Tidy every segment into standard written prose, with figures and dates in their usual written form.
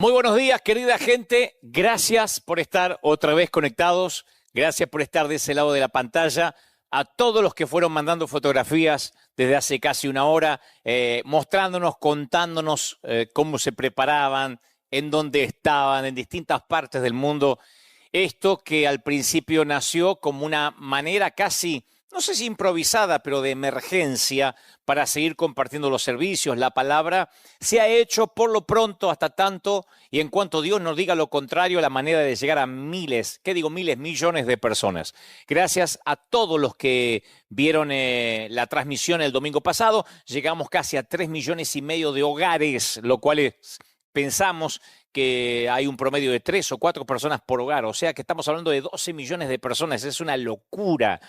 Muy buenos días, querida gente. Gracias por estar otra vez conectados. Gracias por estar de ese lado de la pantalla. A todos los que fueron mandando fotografías desde hace casi una hora, mostrándonos, contándonos cómo se preparaban, en dónde estaban, en distintas partes del mundo. Esto que al principio nació como una manera casi, no sé si improvisada, pero de emergencia para seguir compartiendo los servicios, la palabra, se ha hecho por lo pronto hasta tanto, y en cuanto Dios nos diga lo contrario, la manera de llegar a miles, ¿qué digo? Miles, millones de personas. Gracias a todos los que vieron la transmisión el domingo pasado, llegamos casi a 3,5 millones de hogares, lo cual es, pensamos que hay un promedio de 3 o 4 personas por hogar, o sea que estamos hablando de 12 millones de personas, es una locura.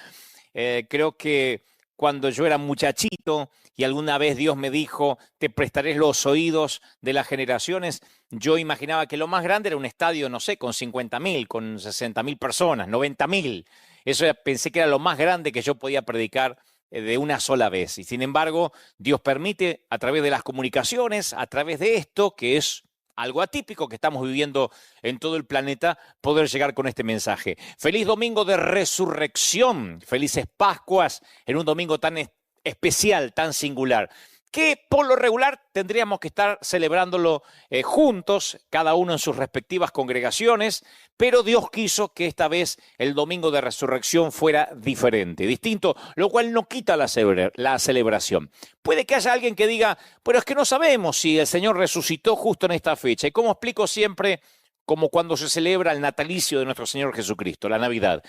Creo que cuando yo era muchachito y alguna vez Dios me dijo, te prestaré los oídos de las generaciones, yo imaginaba que lo más grande era un estadio, no sé, con 50,000, con 60,000 personas, 90,000. Eso pensé que era lo más grande que yo podía predicar de una sola vez. Y sin embargo, Dios permite a través de las comunicaciones, a través de esto, que es algo atípico que estamos viviendo en todo el planeta, poder llegar con este mensaje. Feliz domingo de resurrección, felices Pascuas en un domingo tan especial, tan singular, que por lo regular tendríamos que estar celebrándolo juntos, cada uno en sus respectivas congregaciones, pero Dios quiso que esta vez el domingo de resurrección fuera diferente, distinto, lo cual no quita la celebración. Puede que haya alguien que diga, pero es que no sabemos si el Señor resucitó justo en esta fecha. Y como explico siempre, como cuando se celebra el natalicio de nuestro Señor Jesucristo, la Navidad.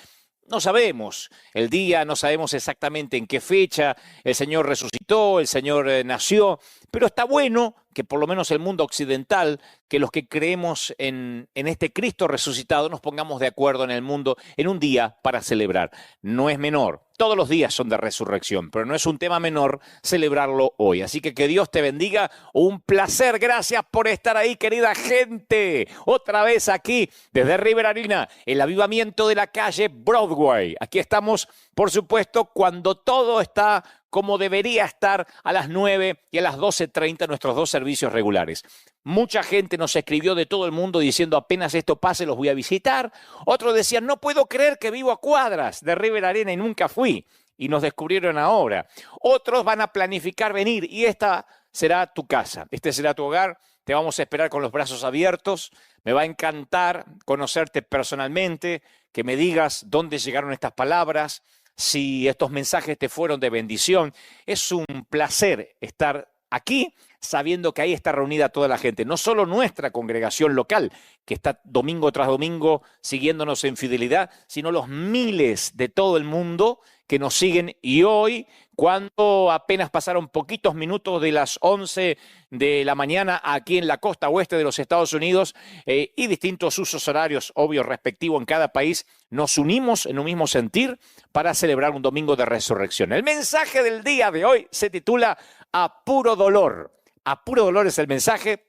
No sabemos el día, no sabemos exactamente en qué fecha el Señor resucitó, el Señor nació, pero está bueno que por lo menos el mundo occidental, que los que creemos en este Cristo resucitado nos pongamos de acuerdo en el mundo en un día para celebrar. No es menor, todos los días son de resurrección, pero no es un tema menor celebrarlo hoy. Así que Dios te bendiga, un placer, gracias por estar ahí, querida gente. Otra vez aquí, desde River Arena, el avivamiento de la calle Broadway. Aquí estamos, por supuesto, cuando todo está como debería estar a las 9 y a las 12:30 nuestros dos servicios regulares. Mucha gente nos escribió de todo el mundo diciendo apenas esto pase los voy a visitar. Otros decían no puedo creer que vivo a cuadras de River Arena y nunca fui. Y nos descubrieron ahora. Otros van a planificar venir y esta será tu casa, este será tu hogar. Te vamos a esperar con los brazos abiertos. Me va a encantar conocerte personalmente, que me digas dónde llegaron estas palabras, si estos mensajes te fueron de bendición. Es un placer estar aquí sabiendo que ahí está reunida toda la gente, no solo nuestra congregación local, que está domingo tras domingo siguiéndonos en fidelidad, sino los miles de todo el mundo que nos siguen. Y hoy, cuando apenas pasaron poquitos minutos de las 11 de la mañana aquí en la costa oeste de los Estados Unidos y distintos usos horarios, obvio, respectivos en cada país, nos unimos en un mismo sentir para celebrar un domingo de resurrección. El mensaje del día de hoy se titula A puro dolor. A puro dolor es el mensaje.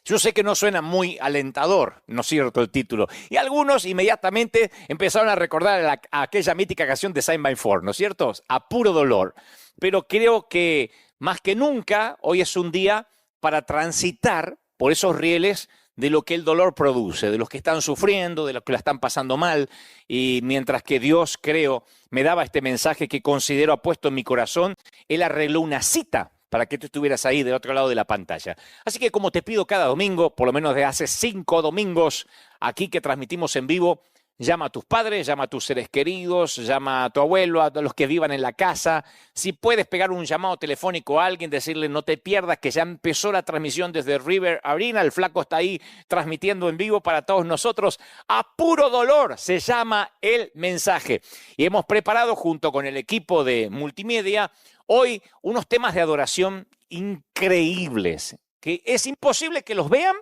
Yo sé que no suena muy alentador, ¿no es cierto?, el título. Y algunos inmediatamente empezaron a recordar aquella mítica canción de Saint by Four, ¿no es cierto? A puro dolor. Pero creo que más que nunca hoy es un día para transitar por esos rieles de lo que el dolor produce, de los que están sufriendo, de los que la están pasando mal. Y mientras que Dios, creo, me daba este mensaje que considero ha puesto en mi corazón, Él arregló una cita para que tú estuvieras ahí del otro lado de la pantalla. Así que como te pido cada domingo, por lo menos de hace 5 domingos aquí que transmitimos en vivo, llama a tus padres, llama a tus seres queridos, llama a tu abuelo, a los que vivan en la casa. Si puedes pegar un llamado telefónico a alguien, decirle no te pierdas que ya empezó la transmisión desde River Arena, el flaco está ahí transmitiendo en vivo para todos nosotros. A puro dolor se llama el mensaje. Y hemos preparado junto con el equipo de multimedia hoy unos temas de adoración increíbles, que es imposible que los vean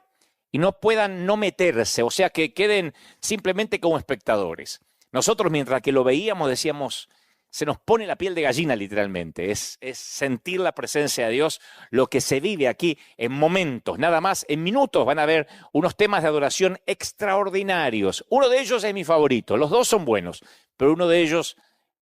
y no puedan no meterse, o sea, que queden simplemente como espectadores. Nosotros, mientras que lo veíamos, decíamos, se nos pone la piel de gallina literalmente. Es sentir la presencia de Dios, lo que se vive aquí en momentos, nada más, en minutos van a ver unos temas de adoración extraordinarios. Uno de ellos es mi favorito, los dos son buenos, pero uno de ellos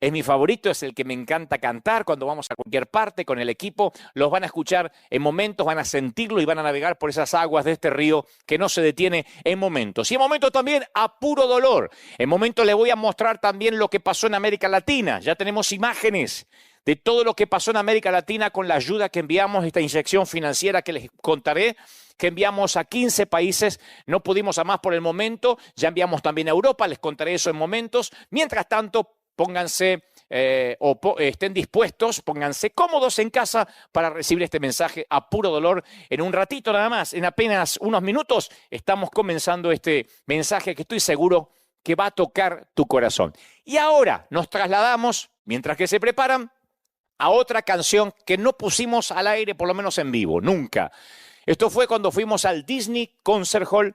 es mi favorito, es el que me encanta cantar cuando vamos a cualquier parte con el equipo. Los van a escuchar en momentos, van a sentirlo y van a navegar por esas aguas de este río que no se detiene en momentos. Y en momentos también a puro dolor. En momentos les voy a mostrar también lo que pasó en América Latina. Ya tenemos imágenes de todo lo que pasó en América Latina con la ayuda que enviamos, esta inyección financiera que les contaré, que enviamos a 15 países. No pudimos a más por el momento, ya enviamos también a Europa, les contaré eso en momentos. Mientras tanto, pónganse estén dispuestos, pónganse cómodos en casa para recibir este mensaje a puro dolor. En un ratito nada más, en apenas unos minutos, estamos comenzando este mensaje que estoy seguro que va a tocar tu corazón. Y ahora nos trasladamos, mientras que se preparan, a otra canción que no pusimos al aire, por lo menos en vivo, nunca. Esto fue cuando fuimos al Disney Concert Hall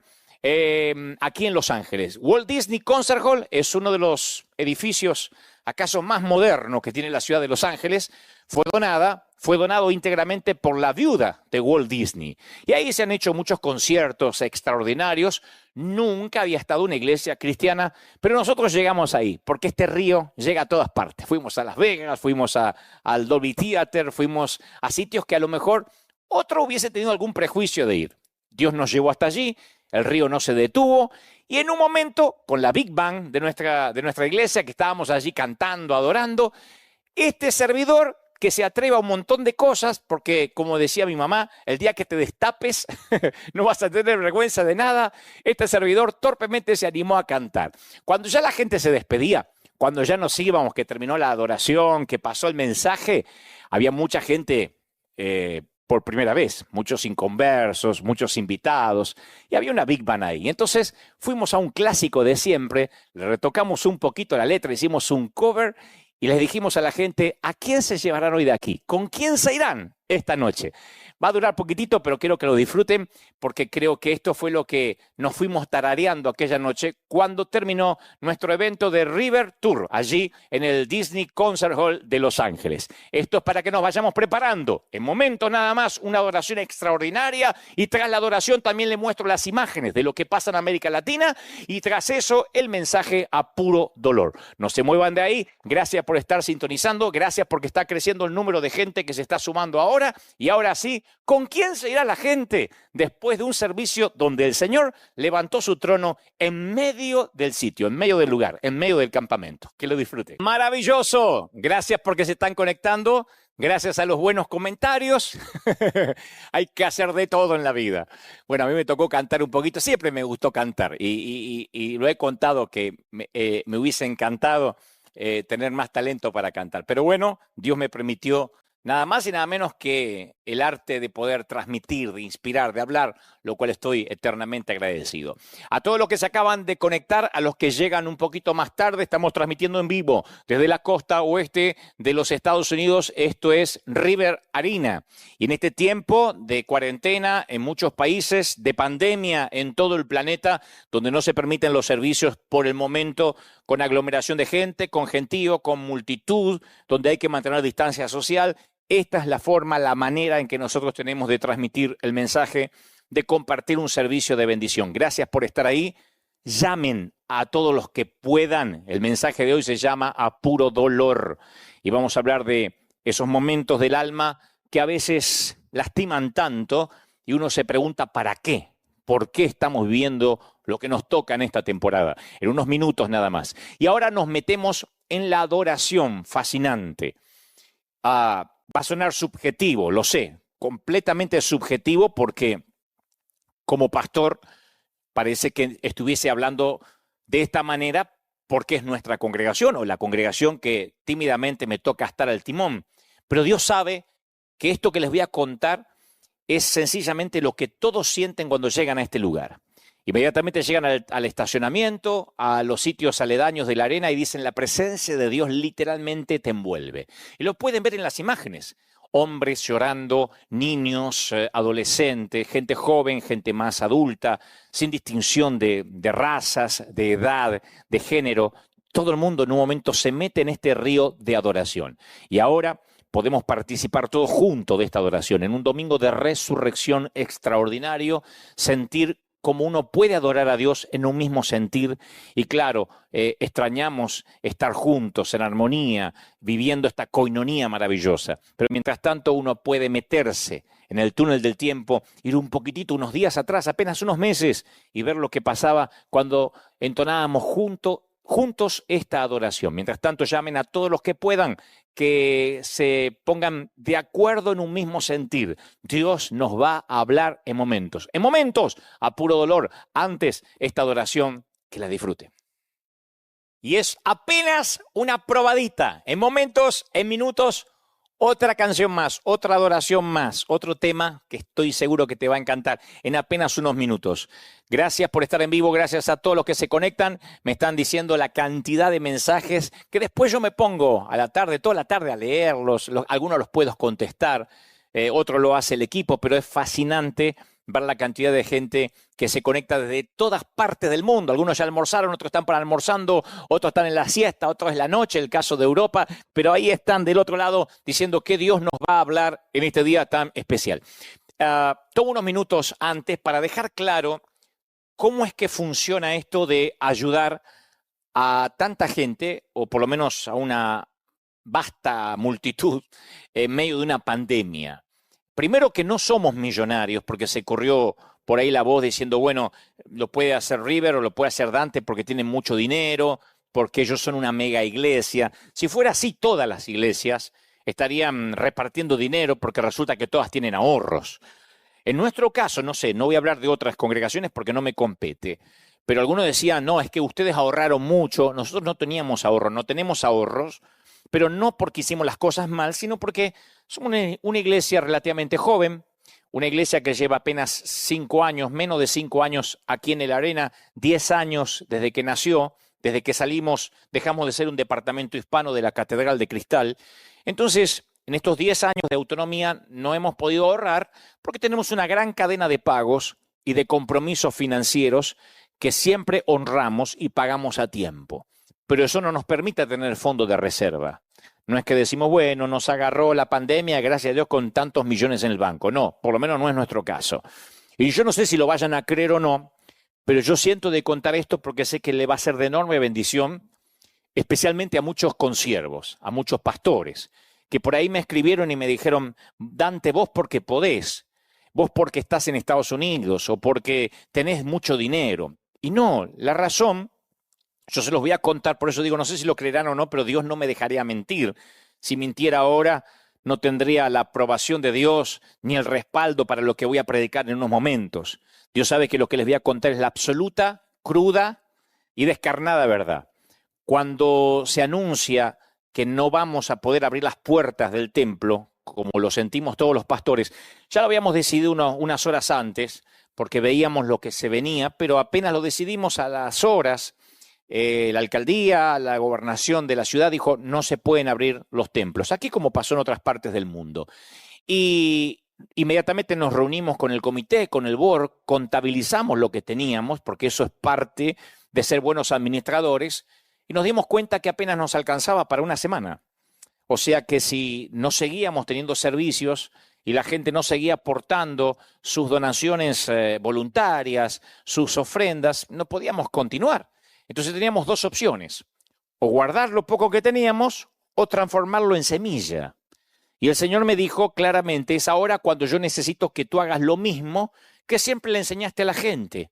aquí en Los Ángeles. Walt Disney Concert Hall es uno de los edificios acaso más modernos que tiene la ciudad de Los Ángeles. Fue donado íntegramente por la viuda de Walt Disney. Y ahí se han hecho muchos conciertos extraordinarios. Nunca había estado una iglesia cristiana, pero nosotros llegamos ahí, porque este río llega a todas partes. Fuimos a Las Vegas, fuimos al Dolby Theater, fuimos a sitios que a lo mejor otro hubiese tenido algún prejuicio de ir. Dios nos llevó hasta allí, el río no se detuvo, y en un momento, con la Big Band de nuestra iglesia, que estábamos allí cantando, adorando, este servidor que se atreve a un montón de cosas, porque como decía mi mamá, el día que te destapes no vas a tener vergüenza de nada, este servidor torpemente se animó a cantar. Cuando ya la gente se despedía, cuando ya nos íbamos, que terminó la adoración, que pasó el mensaje, había mucha gente por primera vez, muchos inconversos, muchos invitados, y había una Big Band ahí. Entonces fuimos a un clásico de siempre, le retocamos un poquito la letra, hicimos un cover, y les dijimos a la gente, ¿a quién se llevarán hoy de aquí? ¿Con quién se irán esta noche? Va a durar poquitito, pero quiero que lo disfruten, porque creo que esto fue lo que nos fuimos tarareando aquella noche cuando terminó nuestro evento de River Tour, allí en el Disney Concert Hall de Los Ángeles. Esto es para que nos vayamos preparando. En momentos nada más, una adoración extraordinaria, y tras la adoración también le muestro las imágenes de lo que pasa en América Latina, y tras eso el mensaje a puro dolor. No se muevan de ahí. Gracias por estar sintonizando, gracias porque está creciendo el número de gente que se está sumando ahora, y ahora sí, ¿con quién se irá la gente después de un servicio donde el Señor levantó su trono en medio del sitio, en medio del lugar, en medio del campamento? Que lo disfruten. Maravilloso. Gracias porque se están conectando. Gracias a los buenos comentarios. Hay que hacer de todo en la vida. Bueno, a mí me tocó cantar un poquito. Siempre me gustó cantar y lo he contado que me hubiese encantado tener más talento para cantar. Pero bueno, Dios me permitió nada más y nada menos que el arte de poder transmitir, de inspirar, de hablar, lo cual estoy eternamente agradecido. A todos los que se acaban de conectar, a los que llegan un poquito más tarde, estamos transmitiendo en vivo desde la costa oeste de los Estados Unidos. Esto es River Arena. Y en este tiempo de cuarentena en muchos países, de pandemia en todo el planeta, donde no se permiten los servicios por el momento, con aglomeración de gente, con gentío, con multitud, donde hay que mantener distancia social, esta es la forma, la manera en que nosotros tenemos de transmitir el mensaje, de compartir un servicio de bendición. Gracias por estar ahí. Llamen a todos los que puedan. El mensaje de hoy se llama A Puro Dolor. Y vamos a hablar de esos momentos del alma que a veces lastiman tanto y uno se pregunta ¿para qué? ¿Por qué estamos viviendo lo que nos toca en esta temporada? En unos minutos nada más. Y ahora nos metemos en la adoración fascinante. Va a sonar subjetivo, lo sé, completamente subjetivo, porque como pastor parece que estuviese hablando de esta manera porque es nuestra congregación o la congregación que tímidamente me toca estar al timón. Pero Dios sabe que esto que les voy a contar es sencillamente lo que todos sienten cuando llegan a este lugar. Inmediatamente llegan al estacionamiento, a los sitios aledaños de la arena y dicen, la presencia de Dios literalmente te envuelve. Y lo pueden ver en las imágenes. Hombres llorando, niños, adolescentes, gente joven, gente más adulta, sin distinción de razas, de edad, de género. Todo el mundo en un momento se mete en este río de adoración. Y ahora podemos participar todos juntos de esta adoración, en un domingo de resurrección extraordinario, sentir cómo uno puede adorar a Dios en un mismo sentir. Y claro, extrañamos estar juntos, en armonía, viviendo esta coinonía maravillosa. Pero mientras tanto uno puede meterse en el túnel del tiempo, ir un poquitito, unos días atrás, apenas unos meses, y ver lo que pasaba cuando entonábamos juntos esta adoración. Mientras tanto, llamen a todos los que puedan, que se pongan de acuerdo en un mismo sentir. Dios nos va a hablar en momentos, a puro dolor. Antes, esta adoración, que la disfruten. Y es apenas una probadita. En momentos, en minutos, otra canción más, otra adoración más, otro tema que estoy seguro que te va a encantar en apenas unos minutos. Gracias por estar en vivo, gracias a todos los que se conectan. Me están diciendo la cantidad de mensajes que después yo me pongo a la tarde, toda la tarde a leerlos. Algunos los puedo contestar, otro lo hace el equipo, pero es fascinante ver la cantidad de gente que se conecta desde todas partes del mundo. Algunos ya almorzaron, otros están para almorzando, otros están en la siesta, otros en la noche, el caso de Europa, pero ahí están del otro lado diciendo que Dios nos va a hablar en este día tan especial. Tomo unos minutos antes para dejar claro cómo es que funciona esto de ayudar a tanta gente, o por lo menos a una vasta multitud, en medio de una pandemia. Primero, que no somos millonarios, porque se corrió por ahí la voz diciendo, bueno, lo puede hacer River o lo puede hacer Dante porque tienen mucho dinero, porque ellos son una mega iglesia. Si fuera así, todas las iglesias estarían repartiendo dinero porque resulta que todas tienen ahorros. En nuestro caso, no sé, no voy a hablar de otras congregaciones porque no me compete, pero algunos decían, no, es que ustedes ahorraron mucho, nosotros no teníamos ahorros, no tenemos ahorros, pero no porque hicimos las cosas mal, sino porque somos una iglesia relativamente joven, una iglesia que lleva apenas 5 años, menos de 5 años aquí en el Arena, 10 años desde que nació, desde que salimos, dejamos de ser un departamento hispano de la Catedral de Cristal. Entonces, en estos 10 años de autonomía no hemos podido ahorrar porque tenemos una gran cadena de pagos y de compromisos financieros que siempre honramos y pagamos a tiempo. Pero eso no nos permite tener fondos de reserva. No es que decimos, bueno, nos agarró la pandemia, gracias a Dios, con tantos millones en el banco. No, por lo menos no es nuestro caso. Y yo no sé si lo vayan a creer o no, pero yo siento de contar esto porque sé que le va a ser de enorme bendición, especialmente a muchos consiervos, a muchos pastores, que por ahí me escribieron y me dijeron, Dante, vos porque podés, vos porque estás en Estados Unidos o porque tenés mucho dinero. Y no, la razón... Yo se los voy a contar, por eso digo, no sé si lo creerán o no, pero Dios no me dejaría mentir. Si mintiera ahora, no tendría la aprobación de Dios ni el respaldo para lo que voy a predicar en unos momentos. Dios sabe que lo que les voy a contar es la absoluta, cruda y descarnada verdad. Cuando se anuncia que no vamos a poder abrir las puertas del templo, como lo sentimos todos los pastores, ya lo habíamos decidido unas horas antes, porque veíamos lo que se venía, pero apenas lo decidimos a las horas, la alcaldía, la gobernación de la ciudad dijo no se pueden abrir los templos, aquí como pasó en otras partes del mundo. Y inmediatamente nos reunimos con el comité, con el board, contabilizamos lo que teníamos, porque eso es parte de ser buenos administradores, y nos dimos cuenta que apenas nos alcanzaba para una semana. O sea que si no seguíamos teniendo servicios y la gente no seguía aportando sus donaciones voluntarias, sus ofrendas, no podíamos continuar. Entonces teníamos dos opciones, o guardar lo poco que teníamos o transformarlo en semilla. Y el Señor me dijo claramente, es ahora cuando yo necesito que tú hagas lo mismo que siempre le enseñaste a la gente.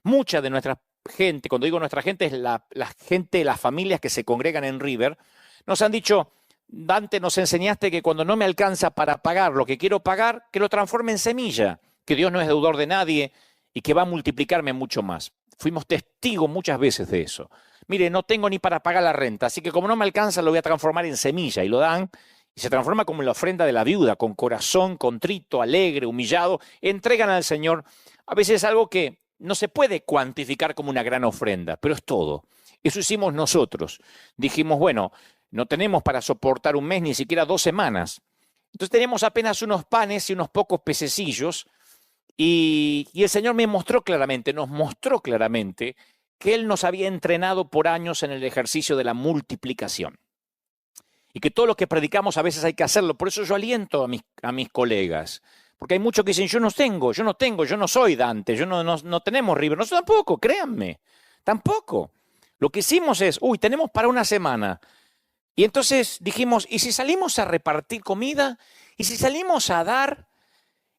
Mucha de nuestra gente, cuando digo nuestra gente, es la gente, las familias que se congregan en River, nos han dicho, Dante, nos enseñaste que cuando no me alcanza para pagar lo que quiero pagar, que lo transforme en semilla, que Dios no es deudor de nadie y que va a multiplicarme mucho más. Fuimos testigos muchas veces de eso. Mire, no tengo ni para pagar la renta, así que como no me alcanza lo voy a transformar en semilla. Y lo dan y se transforma como en la ofrenda de la viuda, con corazón contrito, alegre, humillado. Entregan al Señor a veces algo que no se puede cuantificar como una gran ofrenda, pero es todo. Eso hicimos nosotros. Dijimos, bueno, no tenemos para soportar un mes, ni siquiera 2 semanas. Entonces tenemos apenas unos panes y unos pocos pececillos. Y el Señor nos mostró claramente que Él nos había entrenado por años en el ejercicio de la multiplicación. Y que todo lo que predicamos a veces hay que hacerlo. Por eso yo aliento a mis colegas. Porque hay muchos que dicen, yo no soy Dante, no tenemos River. Nosotros tampoco, créanme, tampoco. Lo que hicimos es, tenemos para una semana. Y entonces dijimos, ¿y si salimos a repartir comida? ¿Y si salimos a dar?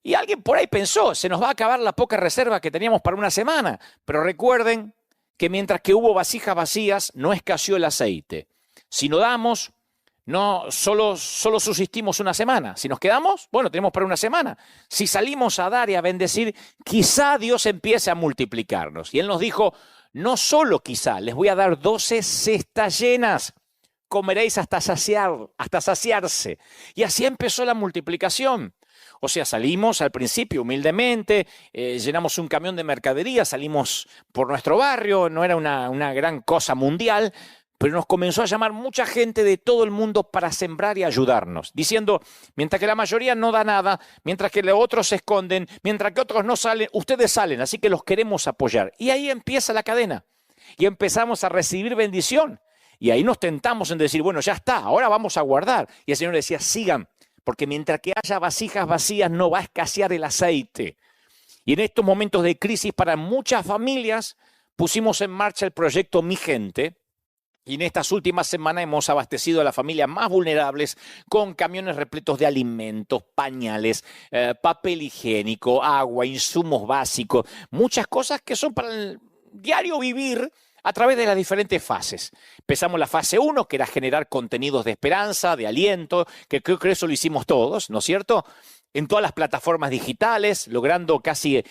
Y alguien por ahí pensó, se nos va a acabar la poca reserva que teníamos para una semana. Pero recuerden que mientras que hubo vasijas vacías, no escaseó el aceite. Si no damos, no solo subsistimos una semana. Si nos quedamos, bueno, tenemos para una semana. Si salimos a dar y a bendecir, quizá Dios empiece a multiplicarnos. Y Él nos dijo, no solo quizá, les voy a dar 12 cestas llenas. Comeréis hasta saciarse. Y así empezó la multiplicación. O sea, salimos al principio humildemente, llenamos un camión de mercadería, salimos por nuestro barrio, no era una gran cosa mundial, pero nos comenzó a llamar mucha gente de todo el mundo para sembrar y ayudarnos, diciendo, mientras que la mayoría no da nada, mientras que los otros se esconden, mientras que otros no salen, ustedes salen, así que los queremos apoyar. Y ahí empieza la cadena, y empezamos a recibir bendición. Y ahí nos tentamos en decir, bueno, ya está, ahora vamos a guardar. Y el Señor decía, sigan, porque mientras que haya vasijas vacías no va a escasear el aceite. Y en estos momentos de crisis para muchas familias pusimos en marcha el proyecto Mi Gente. Y en estas últimas semanas hemos abastecido a las familias más vulnerables con camiones repletos de alimentos, pañales, papel higiénico, agua, insumos básicos, muchas cosas que son para el diario vivir a través de las diferentes fases. Empezamos la fase 1, que era generar contenidos de esperanza, de aliento, que creo que eso lo hicimos todos, ¿no es cierto? En todas las plataformas digitales, logrando casi,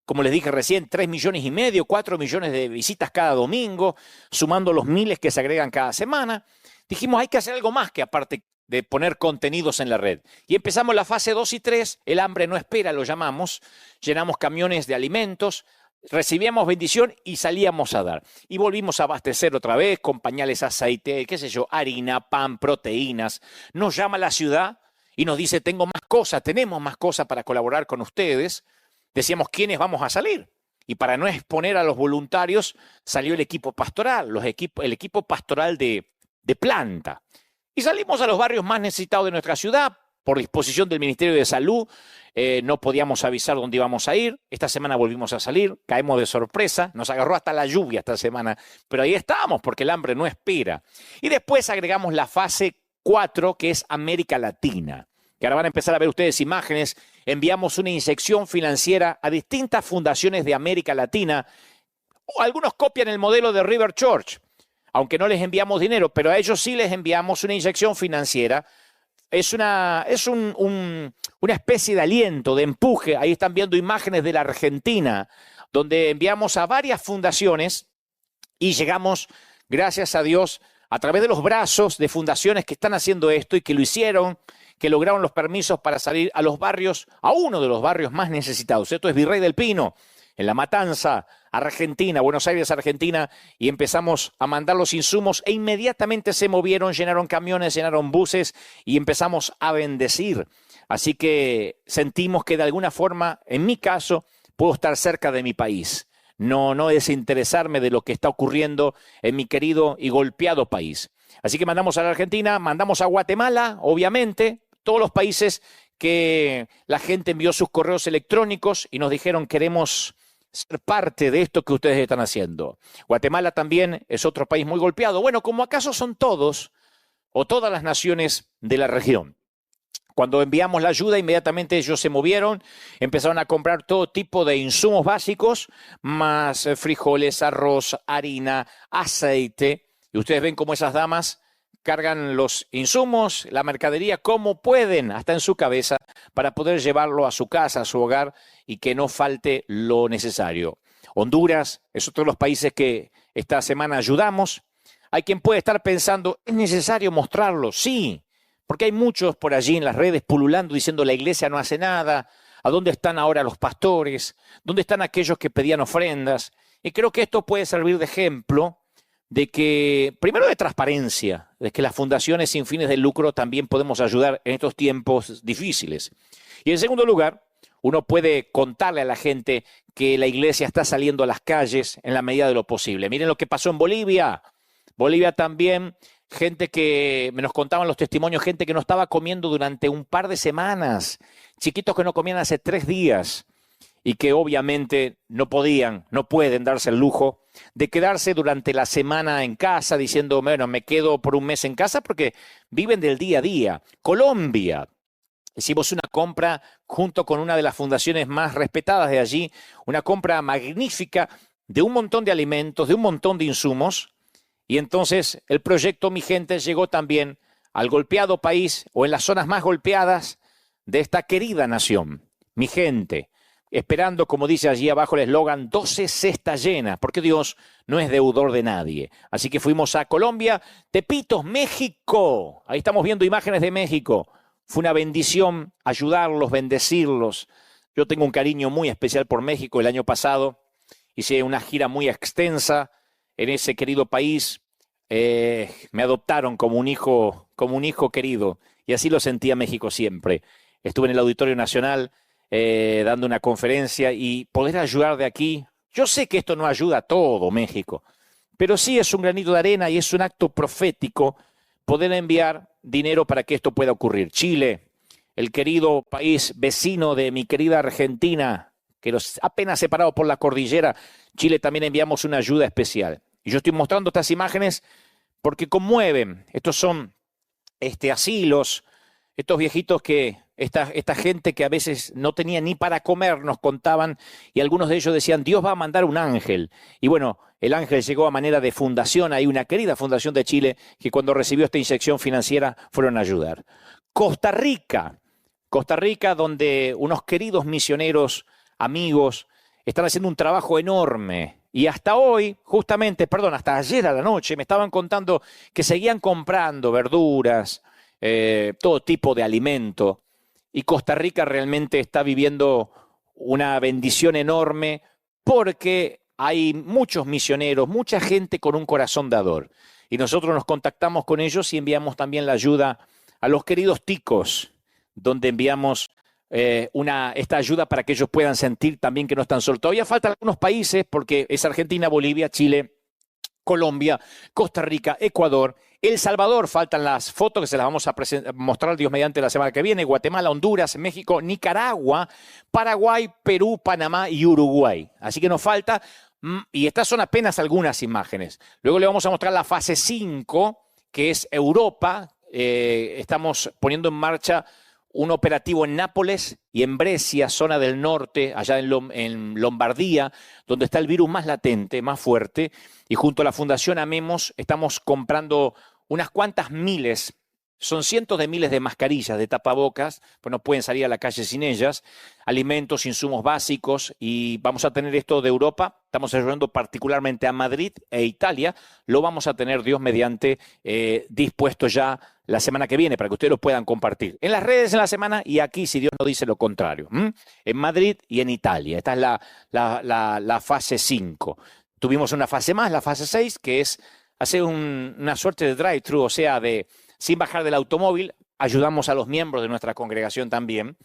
como les dije recién, 3,5 millones, 4 millones de visitas cada domingo, sumando los miles que se agregan cada semana. Dijimos, hay que hacer algo más que aparte de poner contenidos en la red. Y empezamos la fase 2 y 3, el hambre no espera, lo llamamos, llenamos camiones de alimentos, recibíamos bendición y salíamos a dar. Y volvimos a abastecer otra vez con pañales, aceite, qué sé yo, harina, pan, proteínas. Nos llama la ciudad y nos dice, tenemos más cosas para colaborar con ustedes. Decíamos, ¿quiénes vamos a salir? Y para no exponer a los voluntarios, salió el equipo pastoral, el equipo pastoral de planta. Y salimos a los barrios más necesitados de nuestra ciudad. Por disposición del Ministerio de Salud, no podíamos avisar dónde íbamos a ir. Esta semana volvimos a salir, caemos de sorpresa, nos agarró hasta la lluvia esta semana, pero ahí estábamos porque el hambre no espera. Y después agregamos la fase 4, que es América Latina, que ahora van a empezar a ver ustedes imágenes. Enviamos una inyección financiera a distintas fundaciones de América Latina. Algunos copian el modelo de River Church, aunque no les enviamos dinero, pero a ellos sí les enviamos una inyección financiera. Es una especie de aliento, de empuje. Ahí están viendo imágenes de la Argentina, donde enviamos a varias fundaciones y llegamos, gracias a Dios, a través de los brazos de fundaciones que están haciendo esto y que lo hicieron, que lograron los permisos para salir a los barrios, a uno de los barrios más necesitados. Esto es Virrey del Pino, en La Matanza, Argentina, Buenos Aires, Argentina, y empezamos a mandar los insumos e inmediatamente se movieron, llenaron camiones, llenaron buses y empezamos a bendecir. Así que sentimos que de alguna forma, en mi caso, puedo estar cerca de mi país. No desinteresarme de lo que está ocurriendo en mi querido y golpeado país. Así que mandamos a la Argentina, mandamos a Guatemala, obviamente, todos los países que la gente envió sus correos electrónicos y nos dijeron queremos ser parte de esto que ustedes están haciendo. Guatemala también es otro país muy golpeado. Bueno, como acaso son todos o todas las naciones de la región. Cuando enviamos la ayuda, inmediatamente ellos se movieron, empezaron a comprar todo tipo de insumos básicos, más frijoles, arroz, harina, aceite. Y ustedes ven cómo esas damas cargan los insumos, la mercadería, como pueden, hasta en su cabeza, para poder llevarlo a su casa, a su hogar, y que no falte lo necesario. Honduras es otro de los países que esta semana ayudamos. Hay quien puede estar pensando, ¿es necesario mostrarlo? Sí, porque hay muchos por allí en las redes pululando diciendo la iglesia no hace nada, ¿a dónde están ahora los pastores? ¿Dónde están aquellos que pedían ofrendas? Y creo que esto puede servir de ejemplo de que, primero de transparencia, de que las fundaciones sin fines de lucro también podemos ayudar en estos tiempos difíciles. Y en segundo lugar, uno puede contarle a la gente que la iglesia está saliendo a las calles en la medida de lo posible. Miren lo que pasó en Bolivia. Bolivia también, gente que, me nos contaban los testimonios, gente que no estaba comiendo durante un par de semanas. chiquitos que no comían hace 3 días y que obviamente no pueden darse el lujo de quedarse durante la semana en casa diciendo, bueno, me quedo por un mes en casa porque viven del día a día. Colombia. Hicimos una compra junto con una de las fundaciones más respetadas de allí, una compra magnífica de un montón de alimentos, de un montón de insumos, y entonces el proyecto Mi Gente llegó también al golpeado país o en las zonas más golpeadas de esta querida nación. Mi gente, esperando, como dice allí abajo el eslogan, 12 cestas llenas, porque Dios no es deudor de nadie. Así que fuimos a Colombia, Tepitos, México. Ahí estamos viendo imágenes de México. Fue una bendición ayudarlos, bendecirlos. Yo tengo un cariño muy especial por México. El año pasado hice una gira muy extensa en ese querido país. Me adoptaron como un hijo querido. Y así lo sentía México siempre. Estuve en el Auditorio Nacional dando una conferencia y poder ayudar de aquí. Yo sé que esto no ayuda a todo México, pero sí es un granito de arena y es un acto profético poder enviar dinero para que esto pueda ocurrir. Chile, el querido país vecino de mi querida Argentina, que nos apenas separado por la cordillera, Chile también enviamos una ayuda especial. Y yo estoy mostrando estas imágenes porque conmueven. Estos son asilos, estos viejitos que, esta gente que a veces no tenía ni para comer, nos contaban, y algunos de ellos decían, Dios va a mandar un ángel. Y bueno, el ángel llegó a manera de fundación, hay una querida fundación de Chile que cuando recibió esta inyección financiera fueron a ayudar. Costa Rica, donde unos queridos misioneros, amigos, están haciendo un trabajo enorme. Y hasta hoy, hasta ayer a la noche, me estaban contando que seguían comprando verduras, todo tipo de alimento. Y Costa Rica realmente está viviendo una bendición enorme porque hay muchos misioneros, mucha gente con un corazón dador. Y nosotros nos contactamos con ellos y enviamos también la ayuda a los queridos ticos, donde enviamos esta ayuda para que ellos puedan sentir también que no están solos. Todavía faltan algunos países porque es Argentina, Bolivia, Chile, Colombia, Costa Rica, Ecuador, El Salvador, faltan las fotos que se las vamos a mostrar Dios mediante la semana que viene, Guatemala, Honduras, México, Nicaragua, Paraguay, Perú, Panamá y Uruguay. Así que nos falta, y estas son apenas algunas imágenes. Luego le vamos a mostrar la fase 5, que es Europa. Estamos poniendo en marcha un operativo en Nápoles y en Brescia, zona del norte, allá en Lombardía, donde está el virus más latente, más fuerte. Y junto a la Fundación Amemos estamos comprando unas cuantas miles, son cientos de miles de mascarillas, de tapabocas, pues no pueden salir a la calle sin ellas, alimentos, insumos básicos, y vamos a tener esto de Europa. Estamos ayudando particularmente a Madrid e Italia. Lo vamos a tener, Dios mediante, dispuesto ya la semana que viene para que ustedes lo puedan compartir en las redes en la semana y aquí, si Dios no dice lo contrario, en Madrid y en Italia. Esta es la fase 5. Tuvimos una fase más, la fase 6, que es hacer una suerte de drive-thru, o sea, sin bajar del automóvil. Ayudamos a los miembros de nuestra congregación también.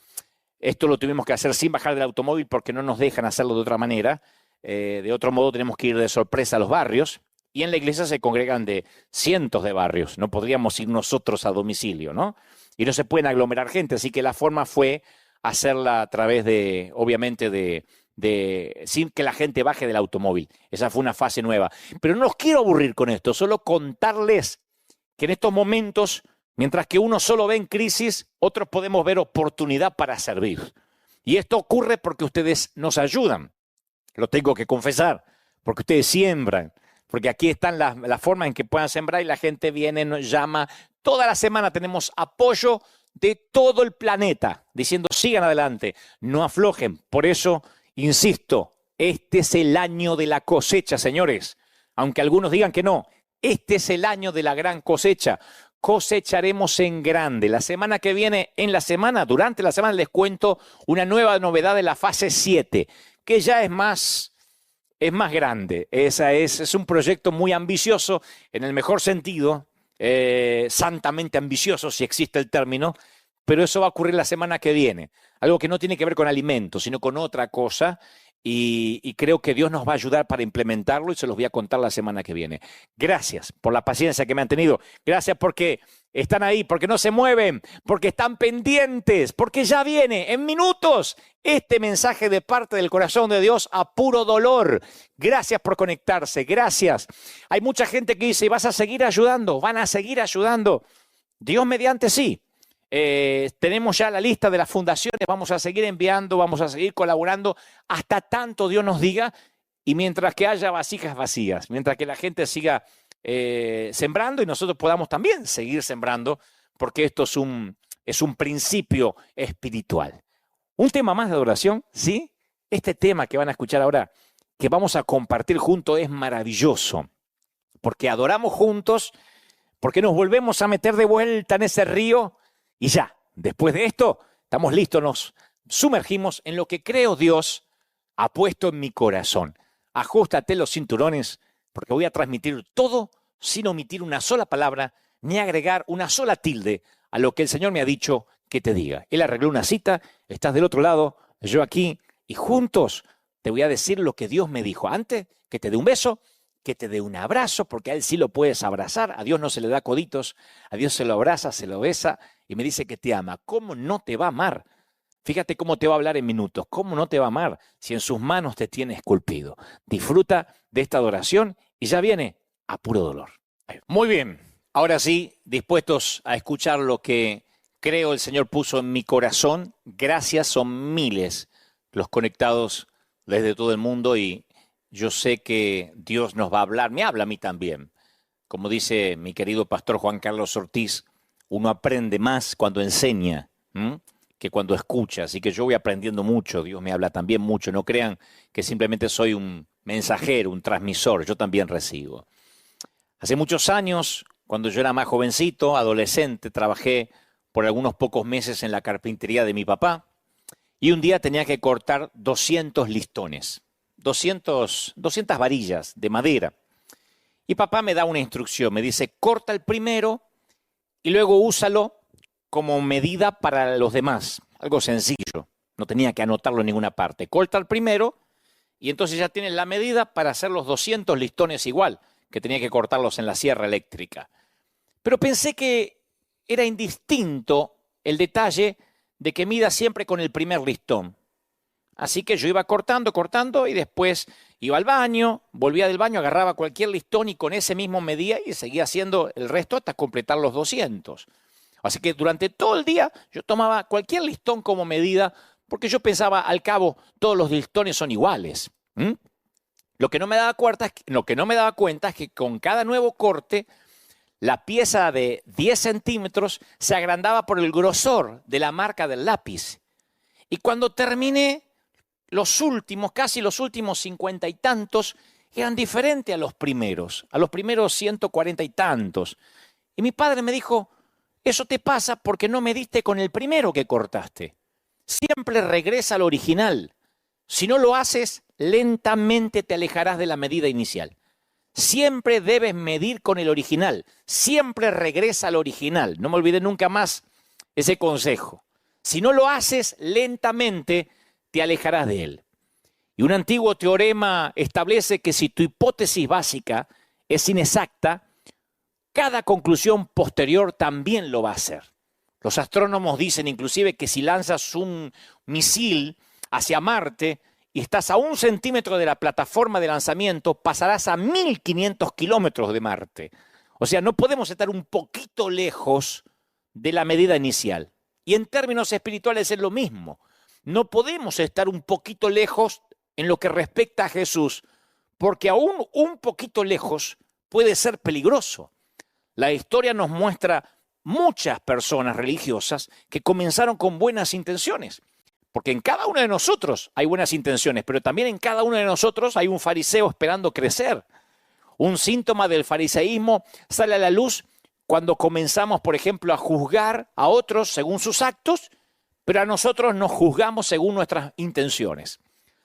Esto lo tuvimos que hacer sin bajar del automóvil porque no nos dejan hacerlo de otra manera. De otro modo tenemos que ir de sorpresa a los barrios. Y en la iglesia se congregan de cientos de barrios. No podríamos ir nosotros a domicilio, ¿no? Y no se pueden aglomerar gente. Así que la forma fue hacerla a través de, obviamente, sin que la gente baje del automóvil. Esa fue una fase nueva. Pero no los quiero aburrir con esto. Solo contarles que en estos momentos, mientras que uno solo ve en crisis, otros podemos ver oportunidad para servir. Y esto ocurre porque ustedes nos ayudan. Lo tengo que confesar. Porque ustedes siembran. Porque aquí están la forma en que puedan sembrar y la gente viene, nos llama. Toda la semana tenemos apoyo de todo el planeta, diciendo sigan adelante, no aflojen. Por eso, insisto, este es el año de la cosecha, señores. Aunque algunos digan que no, este es el año de la gran cosecha. Cosecharemos en grande. La semana que viene, durante la semana les cuento una nueva novedad de la fase 7, que ya es más grande. Es un proyecto muy ambicioso, en el mejor sentido, santamente ambicioso, si existe el término, pero eso va a ocurrir la semana que viene. Algo que no tiene que ver con alimentos, sino con otra cosa, y creo que Dios nos va a ayudar para implementarlo y se los voy a contar la semana que viene. Gracias por la paciencia que me han tenido. Gracias porque están ahí, porque no se mueven, porque están pendientes, porque ya viene en minutos este mensaje de parte del corazón de Dios a puro dolor. Gracias por conectarse, gracias. Hay mucha gente que dice, vas a seguir ayudando, van a seguir ayudando. Dios mediante sí. Tenemos ya la lista de las fundaciones, vamos a seguir enviando, vamos a seguir colaborando hasta tanto Dios nos diga, y mientras que haya vasijas vacías, mientras que la gente siga sembrando y nosotros podamos también seguir sembrando, porque esto es un principio espiritual. Un tema más de adoración, ¿sí? Este tema que van a escuchar ahora, que vamos a compartir juntos, es maravilloso, porque adoramos juntos, porque nos volvemos a meter de vuelta en ese río y ya, después de esto, estamos listos, nos sumergimos en lo que creo Dios ha puesto en mi corazón. Ajustate los cinturones, porque voy a transmitir todo sin omitir una sola palabra, ni agregar una sola tilde a lo que el Señor me ha dicho que te diga. Él arregló una cita, estás del otro lado, yo aquí, y juntos te voy a decir lo que Dios me dijo. Antes que te dé un beso, que te dé un abrazo, porque a Él sí lo puedes abrazar. A Dios no se le da coditos, a Dios se lo abraza, se lo besa y me dice que te ama. ¿Cómo no te va a amar? Fíjate cómo te va a hablar en minutos. ¿Cómo no te va a amar si en sus manos te tiene esculpido? Disfruta de esta adoración y ya viene a puro dolor. Muy bien, ahora sí, dispuestos a escuchar lo que creo el Señor puso en mi corazón. Gracias, son miles los conectados desde todo el mundo y yo sé que Dios nos va a hablar, me habla a mí también. Como dice mi querido pastor Juan Carlos Ortiz, uno aprende más cuando enseña que cuando escucha, así que yo voy aprendiendo mucho, Dios me habla también mucho, no crean que simplemente soy un mensajero, un transmisor, yo también recibo. Hace muchos años, cuando yo era más jovencito, adolescente, trabajé por algunos pocos meses en la carpintería de mi papá y un día tenía que cortar 200 listones, 200 varillas de madera. Y papá me da una instrucción, me dice, corta el primero y luego úsalo como medida para los demás. Algo sencillo, no tenía que anotarlo en ninguna parte. Corta el primero y entonces ya tienes la medida para hacer los 200 listones igual, que tenía que cortarlos en la sierra eléctrica. Pero pensé que era indistinto el detalle de que mida siempre con el primer listón. Así que yo iba cortando y después iba al baño, volvía del baño, agarraba cualquier listón y con ese mismo medía y seguía haciendo el resto hasta completar los 200. Así que durante todo el día yo tomaba cualquier listón como medida porque yo pensaba, al cabo, todos los listones son iguales. Lo que no me daba cuenta es que con cada nuevo corte, la pieza de 10 centímetros se agrandaba por el grosor de la marca del lápiz. Y cuando terminé, casi los últimos 50 y tantos, eran diferentes a los primeros 140 y tantos. Y mi padre me dijo, eso te pasa porque no mediste con el primero que cortaste. Siempre regresa al original. Si no lo haces, lentamente te alejarás de la medida inicial. Siempre debes medir con el original. Siempre regresa al original. No me olvidé nunca más ese consejo. Si no lo haces, lentamente te alejarás de él. Y un antiguo teorema establece que si tu hipótesis básica es inexacta, cada conclusión posterior también lo va a hacer. Los astrónomos dicen inclusive que si lanzas un misil hacia Marte y estás a 1 centímetro de la plataforma de lanzamiento, pasarás a 1500 kilómetros de Marte. O sea, no podemos estar un poquito lejos de la medida inicial. Y en términos espirituales es lo mismo. No podemos estar un poquito lejos en lo que respecta a Jesús, porque aún un poquito lejos puede ser peligroso. La historia nos muestra muchas personas religiosas que comenzaron con buenas intenciones, porque en cada uno de nosotros hay buenas intenciones, pero también en cada uno de nosotros hay un fariseo esperando crecer. Un síntoma del fariseísmo sale a la luz cuando comenzamos, por ejemplo, a juzgar a otros según sus actos, pero a nosotros nos juzgamos según nuestras intenciones.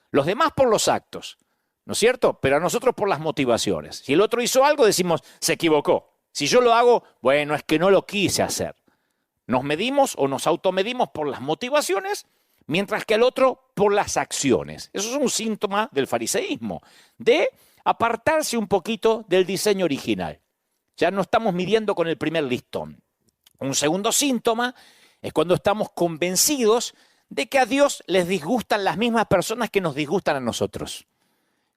Los demás por los actos, ¿no es cierto? Pero a nosotros por las motivaciones. Si el otro hizo algo, decimos, se equivocó. Si yo lo hago, bueno, es que no lo quise hacer. Nos medimos o nos automedimos por las motivaciones, mientras que el otro por las acciones. Eso es un síntoma del fariseísmo, de apartarse un poquito del diseño original. Ya no estamos midiendo con el primer listón. Un segundo síntoma es cuando estamos convencidos de que a Dios les disgustan las mismas personas que nos disgustan a nosotros.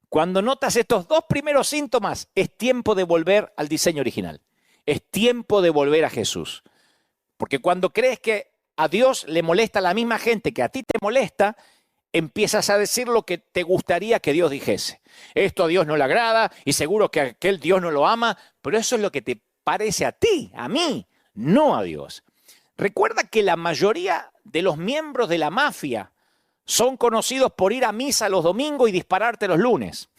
Cuando notas estos dos primeros síntomas, es tiempo de volver al diseño original. Es tiempo de volver a Jesús. Porque cuando crees que a Dios le molesta la misma gente que a ti te molesta, empiezas a decir lo que te gustaría que Dios dijese. Esto a Dios no le agrada y seguro que aquel Dios no lo ama, pero eso es lo que te parece a ti, a mí, no a Dios. Recuerda que la mayoría de los miembros de la mafia son conocidos por ir a misa los domingos y dispararte los lunes.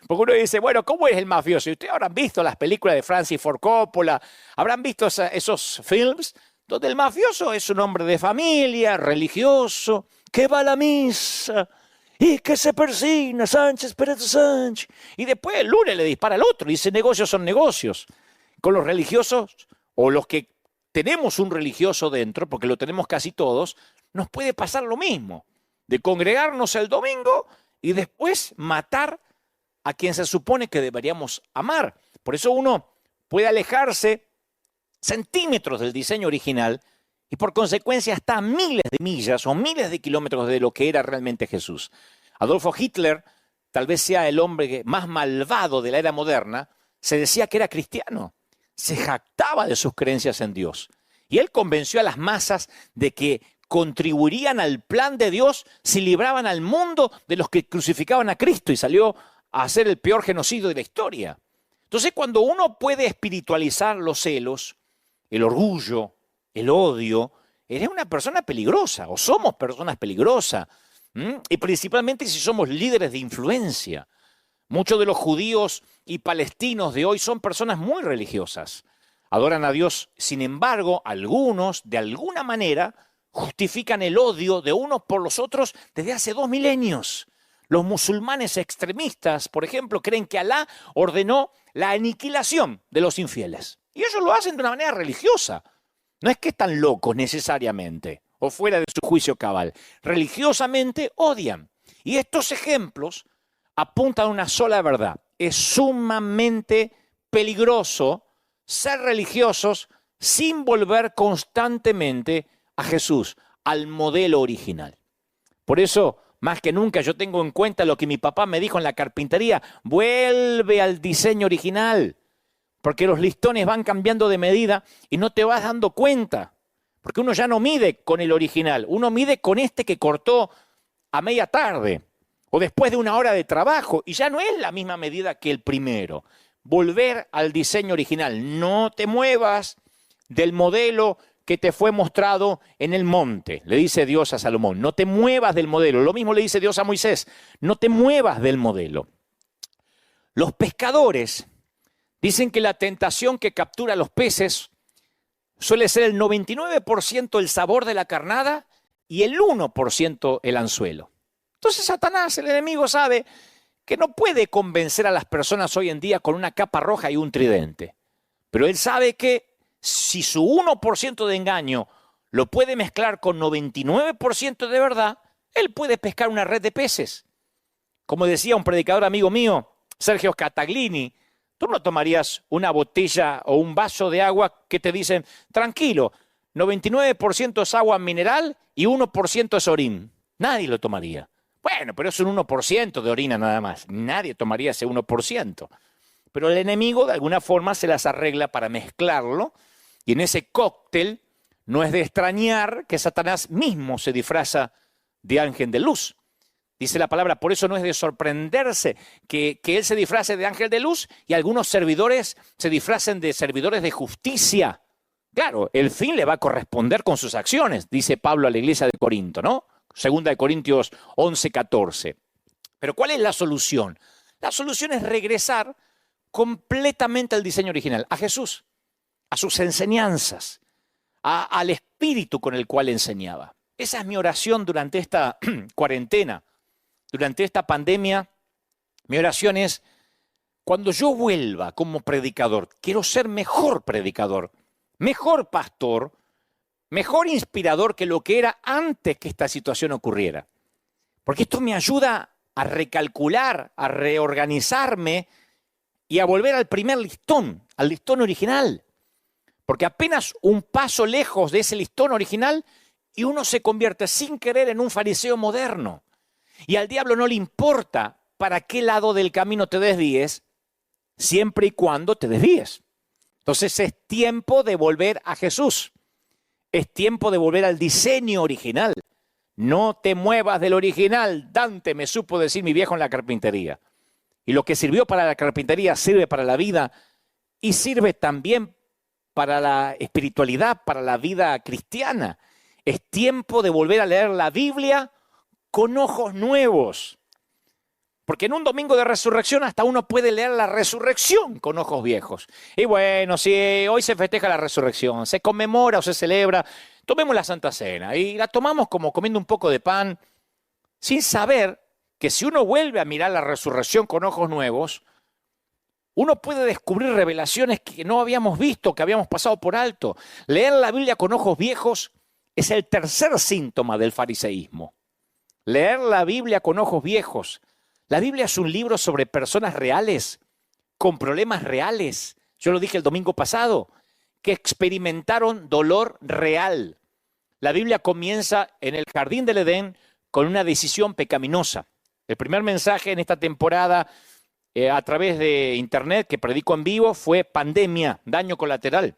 Porque uno dice, bueno, ¿cómo es el mafioso? Y ustedes habrán visto las películas de Francis Ford Coppola, habrán visto esos films donde el mafioso es un hombre de familia, religioso, que va a la misa y que se persigna, Sánchez, Pérez Sánchez. Y después el lunes le dispara al otro y dice, negocios son negocios. Con los religiosos, o los que tenemos un religioso dentro, porque lo tenemos casi todos, nos puede pasar lo mismo, de congregarnos el domingo y después matar a quien se supone que deberíamos amar. Por eso uno puede alejarse centímetros del diseño original y por consecuencia hasta miles de millas o miles de kilómetros de lo que era realmente Jesús. Adolfo Hitler, tal vez sea el hombre más malvado de la era moderna, se decía que era cristiano, se jactaba de sus creencias en Dios. Y él convenció a las masas de que contribuirían al plan de Dios si libraban al mundo de los que crucificaban a Cristo y salió a hacer el peor genocidio de la historia. Entonces, cuando uno puede espiritualizar los celos, el orgullo, el odio, eres una persona peligrosa o somos personas peligrosas. Y principalmente si somos líderes de influencia. Muchos de los judíos y palestinos de hoy son personas muy religiosas. Adoran a Dios, sin embargo, algunos, de alguna manera, justifican el odio de unos por los otros desde hace 2 milenios. Los musulmanes extremistas, por ejemplo, creen que Alá ordenó la aniquilación de los infieles. Y ellos lo hacen de una manera religiosa. No es que están locos necesariamente o fuera de su juicio cabal. Religiosamente odian. Y estos ejemplos apuntan a una sola verdad. Es sumamente peligroso ser religiosos sin volver constantemente a Jesús, al modelo original. Por eso, más que nunca, yo tengo en cuenta lo que mi papá me dijo en la carpintería. Vuelve al diseño original. Porque los listones van cambiando de medida y no te vas dando cuenta. Porque uno ya no mide con el original, uno mide con este que cortó a media tarde o después de 1 hora de trabajo y ya no es la misma medida que el primero. Volver al diseño original, no te muevas del modelo que te fue mostrado en el monte, le dice Dios a Salomón, no te muevas del modelo. Lo mismo le dice Dios a Moisés, no te muevas del modelo. Los pescadores dicen que la tentación que captura a los peces suele ser el 99% el sabor de la carnada y el 1% el anzuelo. Entonces Satanás, el enemigo, sabe que no puede convencer a las personas hoy en día con una capa roja y un tridente. Pero él sabe que si su 1% de engaño lo puede mezclar con 99% de verdad, él puede pescar una red de peces. Como decía un predicador amigo mío, Sergio Cataglini, tú no tomarías una botella o un vaso de agua que te dicen, tranquilo, 99% es agua mineral y 1% es orín. Nadie lo tomaría. Bueno, pero es un 1% de orina nada más. Nadie tomaría ese 1%. Pero el enemigo de alguna forma se las arregla para mezclarlo y en ese cóctel no es de extrañar que Satanás mismo se disfraza de ángel de luz. Dice la palabra, por eso no es de sorprenderse que él se disfrace de ángel de luz y algunos servidores se disfracen de servidores de justicia. Claro, el fin le va a corresponder con sus acciones, dice Pablo a la iglesia de Corinto, ¿no? 2 de Corintios 11:14. Pero ¿cuál es la solución? La solución es regresar completamente al diseño original, a Jesús, a sus enseñanzas, al espíritu con el cual enseñaba. Esa es mi oración durante esta cuarentena. Durante esta pandemia, mi oración es, cuando yo vuelva como predicador, quiero ser mejor predicador, mejor pastor, mejor inspirador que lo que era antes que esta situación ocurriera. Porque esto me ayuda a recalcular, a reorganizarme y a volver al primer listón, al listón original. Porque apenas un paso lejos de ese listón original y uno se convierte sin querer en un fariseo moderno. Y al diablo no le importa para qué lado del camino te desvíes, siempre y cuando te desvíes. Entonces es tiempo de volver a Jesús. Es tiempo de volver al diseño original. No te muevas del original. Dante me supo decir mi viejo en la carpintería. Y lo que sirvió para la carpintería sirve para la vida y sirve también para la espiritualidad, para la vida cristiana. Es tiempo de volver a leer la Biblia con ojos nuevos. Porque en un domingo de resurrección hasta uno puede leer la resurrección con ojos viejos. Y bueno, si hoy se festeja la resurrección, se conmemora o se celebra, tomemos la Santa Cena y la tomamos como comiendo un poco de pan, sin saber que si uno vuelve a mirar la resurrección con ojos nuevos, uno puede descubrir revelaciones que no habíamos visto, que habíamos pasado por alto. Leer la Biblia con ojos viejos es el tercer síntoma del fariseísmo. Leer la Biblia con ojos viejos. La Biblia es un libro sobre personas reales, con problemas reales. Yo lo dije el domingo pasado, que experimentaron dolor real. La Biblia comienza en el jardín del Edén con una decisión pecaminosa. El primer mensaje en esta temporada a través de internet que predico en vivo fue pandemia, daño colateral,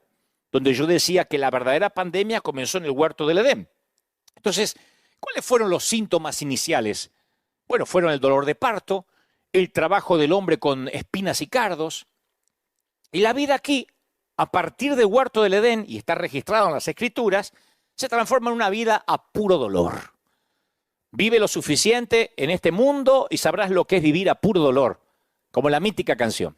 donde yo decía que la verdadera pandemia comenzó en el huerto del Edén. Entonces, ¿cuáles fueron los síntomas iniciales? Bueno, fueron el dolor de parto, el trabajo del hombre con espinas y cardos, y la vida aquí, a partir del huerto del Edén, y está registrado en las Escrituras, se transforma en una vida a puro dolor. Vive lo suficiente en este mundo y sabrás lo que es vivir a puro dolor, como la mítica canción.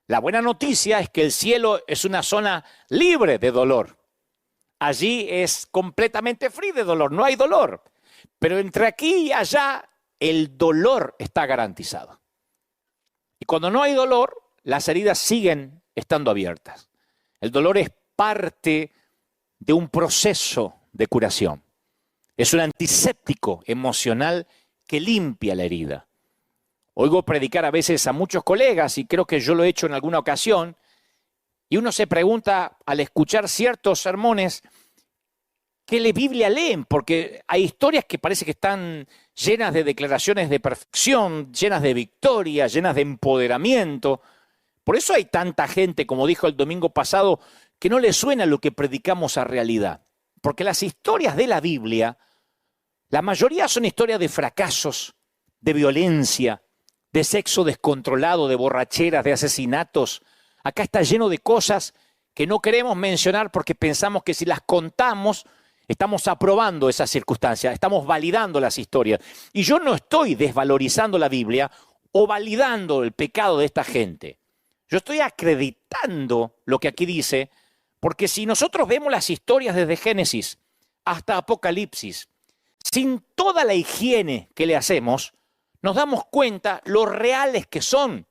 La buena noticia es que el cielo es una zona libre de dolor. Allí es completamente free de dolor, no hay dolor. Pero entre aquí y allá, el dolor está garantizado. Y cuando no hay dolor, las heridas siguen estando abiertas. El dolor es parte de un proceso de curación. Es un antiséptico emocional que limpia la herida. Oigo predicar a veces a muchos colegas, y creo que yo lo he hecho en alguna ocasión, y uno se pregunta al escuchar ciertos sermones, ¿qué Biblia leen? Porque hay historias que parece que están llenas de declaraciones de perfección, llenas de victoria, llenas de empoderamiento. Por eso hay tanta gente, como dijo el domingo pasado, que no le suena lo que predicamos a realidad. Porque las historias de la Biblia, la mayoría son historias de fracasos, de violencia, de sexo descontrolado, de borracheras, de asesinatos. Acá está lleno de cosas que no queremos mencionar porque pensamos que si las contamos, estamos aprobando esas circunstancias, estamos validando las historias. Y yo no estoy desvalorizando la Biblia o validando el pecado de esta gente. Yo estoy acreditando lo que aquí dice, porque si nosotros vemos las historias desde Génesis hasta Apocalipsis, sin toda la higiene que le hacemos, nos damos cuenta lo reales que son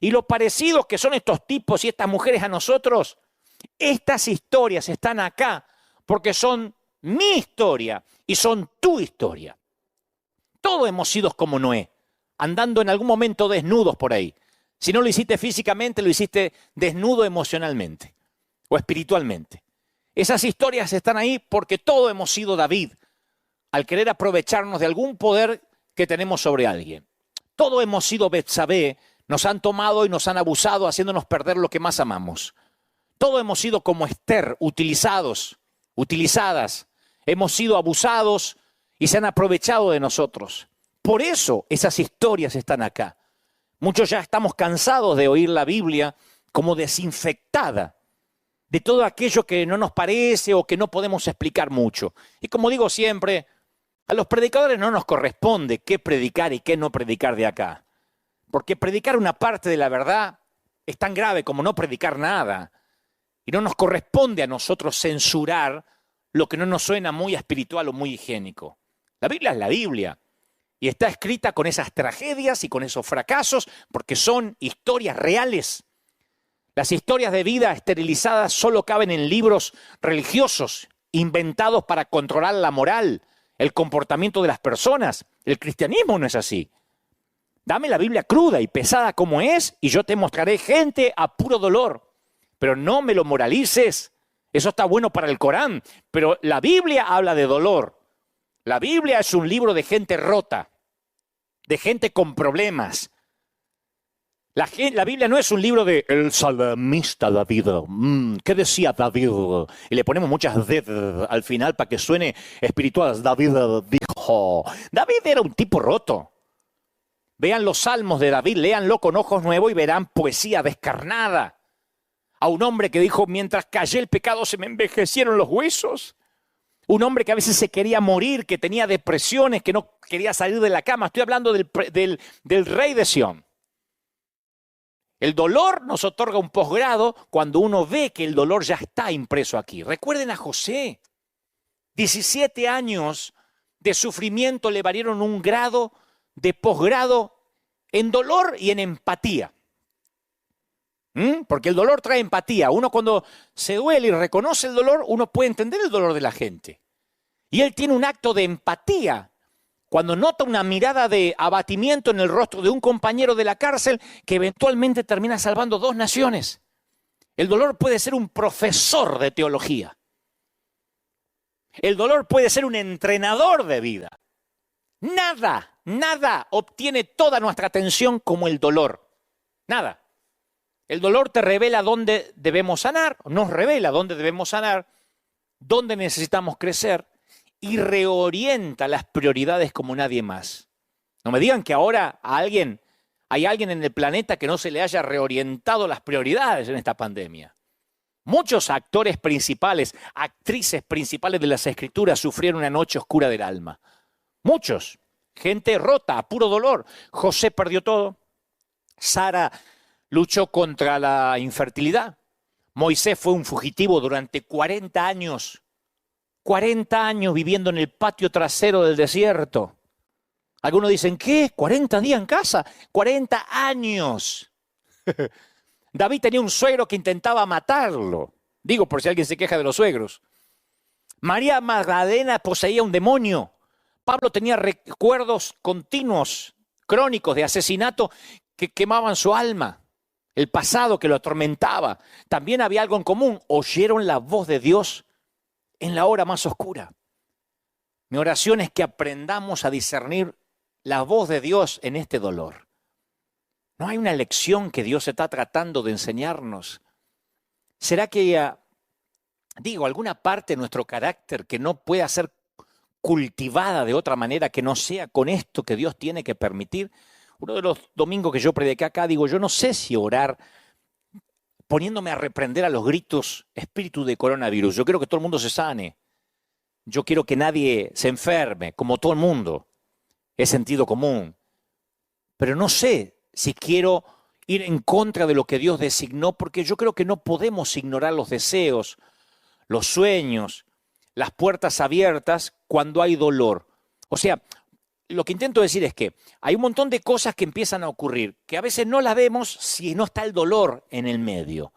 y lo parecidos que son estos tipos y estas mujeres a nosotros. Estas historias están acá porque son mi historia y son tu historia. Todos hemos sido como Noé, andando en algún momento desnudos por ahí. Si no lo hiciste físicamente, lo hiciste desnudo emocionalmente o espiritualmente. Esas historias están ahí porque todos hemos sido David, al querer aprovecharnos de algún poder que tenemos sobre alguien. Todos hemos sido Betsabé, nos han tomado y nos han abusado haciéndonos perder lo que más amamos. Todos hemos sido como Esther, utilizadas. Hemos sido abusados y se han aprovechado de nosotros. Por eso esas historias están acá. Muchos ya estamos cansados de oír la Biblia como desinfectada de todo aquello que no nos parece o que no podemos explicar mucho. Y como digo siempre, a los predicadores no nos corresponde qué predicar y qué no predicar de acá. Porque predicar una parte de la verdad es tan grave como no predicar nada. Y no nos corresponde a nosotros censurar lo que no nos suena muy espiritual o muy higiénico. La Biblia es la Biblia. Y está escrita con esas tragedias y con esos fracasos porque son historias reales. Las historias de vida esterilizadas solo caben en libros religiosos inventados para controlar la moral, el comportamiento de las personas. El cristianismo no es así. Dame la Biblia cruda y pesada como es y yo te mostraré gente a puro dolor. Pero no me lo moralices Eso está bueno para el Corán, pero la Biblia habla de dolor. La Biblia es un libro de gente rota, de gente con problemas. La Biblia no es un libro de el salmista David. ¿Qué decía David? Y le ponemos muchas D al final para que suene espiritual. David dijo. David era un tipo roto. Vean los salmos de David, léanlo con ojos nuevos y verán poesía descarnada. A un hombre que dijo, mientras callé el pecado se me envejecieron los huesos. Un hombre que a veces se quería morir, que tenía depresiones, que no quería salir de la cama. Estoy hablando del rey de Sión. El dolor nos otorga un posgrado cuando uno ve que el dolor ya está impreso aquí. Recuerden a José. 17 años de sufrimiento le valieron un grado de posgrado en dolor y en empatía. Porque el dolor trae empatía. Uno cuando se duele y reconoce el dolor, uno puede entender el dolor de la gente. Y él tiene un acto de empatía cuando nota una mirada de abatimiento en el rostro de un compañero de la cárcel que eventualmente termina salvando 2 naciones. El dolor puede ser un profesor de teología. El dolor puede ser un entrenador de vida. Nada obtiene toda nuestra atención como el dolor. Nada. El dolor te revela dónde debemos sanar, nos revela dónde debemos sanar, dónde necesitamos crecer y reorienta las prioridades como nadie más. No me digan que ahora hay alguien en el planeta que no se le haya reorientado las prioridades en esta pandemia. Muchos actores principales, actrices principales de las Escrituras sufrieron una noche oscura del alma. Muchos. Gente rota, a puro dolor. José perdió todo. Sara luchó contra la infertilidad. Moisés fue un fugitivo durante 40 años. 40 años viviendo en el patio trasero del desierto. Algunos dicen, ¿qué? ¿40 días en casa? 40 años. David tenía un suegro que intentaba matarlo. Digo, por si alguien se queja de los suegros. María Magdalena poseía un demonio. Pablo tenía recuerdos continuos, crónicos de asesinato que quemaban su alma. El pasado que lo atormentaba. También había algo en común. Oyeron la voz de Dios en la hora más oscura. Mi oración es que aprendamos a discernir la voz de Dios en este dolor. ¿No hay una lección que Dios está tratando de enseñarnos? ¿Será que alguna parte de nuestro carácter que no pueda ser cultivada de otra manera que no sea con esto que Dios tiene que permitir? Uno de los domingos que yo prediqué acá, yo no sé si orar poniéndome a reprender a los gritos, espíritu de coronavirus. Yo quiero que todo el mundo se sane. Yo quiero que nadie se enferme, como todo el mundo. Es sentido común. Pero no sé si quiero ir en contra de lo que Dios designó, porque yo creo que no podemos ignorar los deseos, los sueños, las puertas abiertas cuando hay dolor. O sea, lo que intento decir es que hay un montón de cosas que empiezan a ocurrir, que a veces no las vemos si no está el dolor en el medio.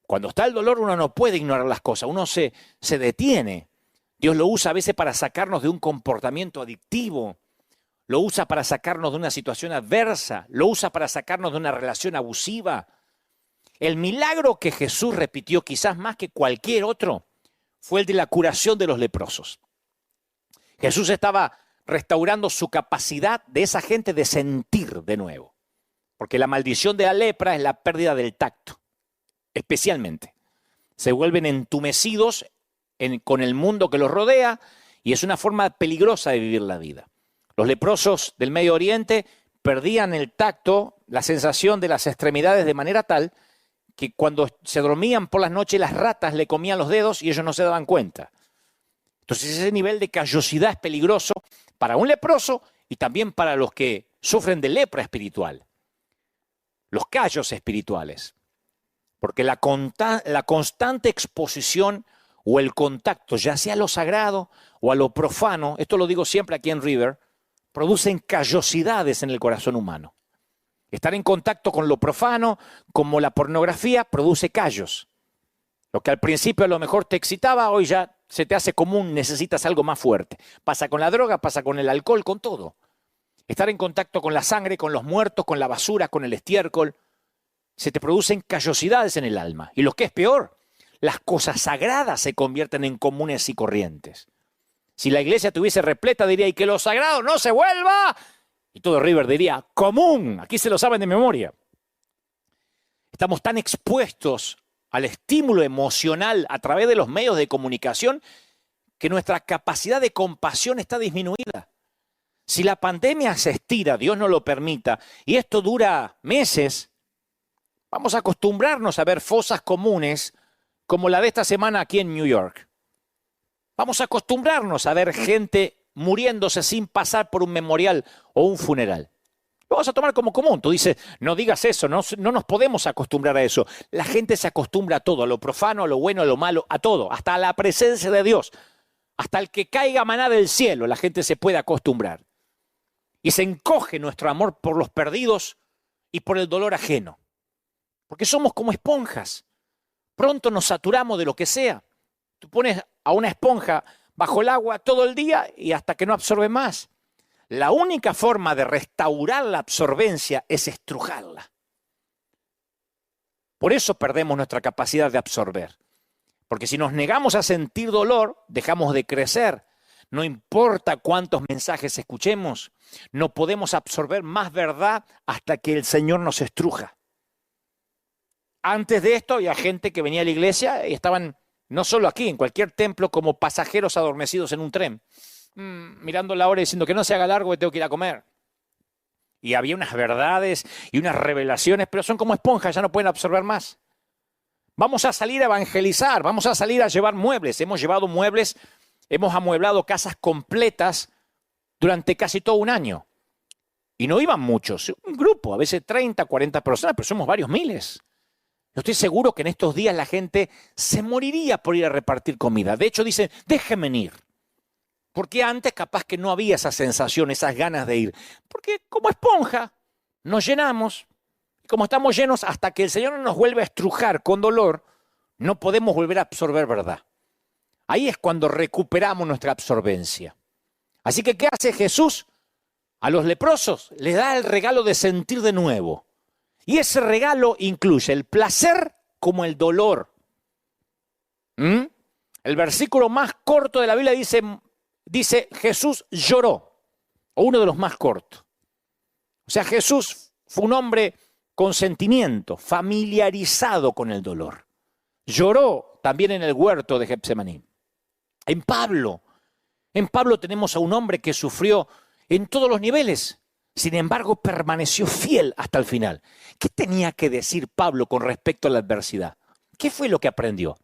Cuando está el dolor uno no puede ignorar las cosas, uno se detiene. Dios lo usa a veces para sacarnos de un comportamiento adictivo, lo usa para sacarnos de una situación adversa, lo usa para sacarnos de una relación abusiva. El milagro que Jesús repitió, quizás más que cualquier otro, fue el de la curación de los leprosos. Jesús estaba restaurando su capacidad de esa gente de sentir de nuevo. Porque la maldición de la lepra es la pérdida del tacto, especialmente. Se vuelven entumecidos con el mundo que los rodea y es una forma peligrosa de vivir la vida. Los leprosos del Medio Oriente perdían el tacto, la sensación de las extremidades de manera tal que cuando se dormían por las noches las ratas le comían los dedos y ellos no se daban cuenta. Entonces ese nivel de callosidad es peligroso para un leproso y también para los que sufren de lepra espiritual. Los callos espirituales. Porque la constante exposición o el contacto, ya sea a lo sagrado o a lo profano, esto lo digo siempre aquí en River, producen callosidades en el corazón humano. Estar en contacto con lo profano, como la pornografía, produce callos. Lo que al principio a lo mejor te excitaba, hoy ya se te hace común, necesitas algo más fuerte. Pasa con la droga, pasa con el alcohol, con todo. Estar en contacto con la sangre, con los muertos, con la basura, con el estiércol, se te producen callosidades en el alma. Y lo que es peor, las cosas sagradas se convierten en comunes y corrientes. Si la iglesia estuviese repleta, diría, y que lo sagrado no se vuelva. Y todo River diría, común. Aquí se lo saben de memoria. Estamos tan expuestos al estímulo emocional a través de los medios de comunicación que nuestra capacidad de compasión está disminuida. Si la pandemia se estira, Dios no lo permita, y esto dura meses, vamos a acostumbrarnos a ver fosas comunes como la de esta semana aquí en New York. Vamos a acostumbrarnos a ver gente muriéndose sin pasar por un memorial o un funeral. Lo vas a tomar como común. Tú dices, no digas eso, no nos podemos acostumbrar a eso. La gente se acostumbra a todo, a lo profano, a lo bueno, a lo malo, a todo, hasta a la presencia de Dios. Hasta el que caiga maná del cielo, la gente se puede acostumbrar. Y se encoge nuestro amor por los perdidos y por el dolor ajeno. Porque somos como esponjas. Pronto nos saturamos de lo que sea. Tú pones a una esponja bajo el agua todo el día y hasta que no absorbe más. La única forma de restaurar la absorbencia es estrujarla. Por eso perdemos nuestra capacidad de absorber. Porque si nos negamos a sentir dolor, dejamos de crecer. No importa cuántos mensajes escuchemos, no podemos absorber más verdad hasta que el Señor nos estruja. Antes de esto había gente que venía a la iglesia y estaban, no solo aquí, en cualquier templo, como pasajeros adormecidos en un tren, mirando la hora y diciendo que no se haga largo que tengo que ir a comer. Y había unas verdades y unas revelaciones, pero son como esponjas, ya no pueden absorber más. Vamos a salir a evangelizar, vamos a salir a llevar muebles. Hemos llevado muebles, hemos amueblado casas completas durante casi todo un año. Y no iban muchos, un grupo, a veces 30, 40 personas, pero somos varios miles. Yo estoy seguro que en estos días la gente se moriría por ir a repartir comida. De hecho, dicen, déjenme ir. Porque antes capaz que no había esa sensación, esas ganas de ir. Porque como esponja nos llenamos. Y como estamos llenos, hasta que el Señor no nos vuelve a estrujar con dolor, no podemos volver a absorber verdad. Ahí es cuando recuperamos nuestra absorbencia. Así que, ¿qué hace Jesús? A los leprosos les da el regalo de sentir de nuevo. Y ese regalo incluye el placer como el dolor. El versículo más corto de la Biblia dice Jesús lloró, o uno de los más cortos. O sea, Jesús fue un hombre con sentimiento, familiarizado con el dolor. Lloró también en el huerto de Getsemaní. En Pablo tenemos a un hombre que sufrió en todos los niveles. Sin embargo, permaneció fiel hasta el final. ¿Qué tenía que decir Pablo con respecto a la adversidad? ¿Qué fue lo que aprendió?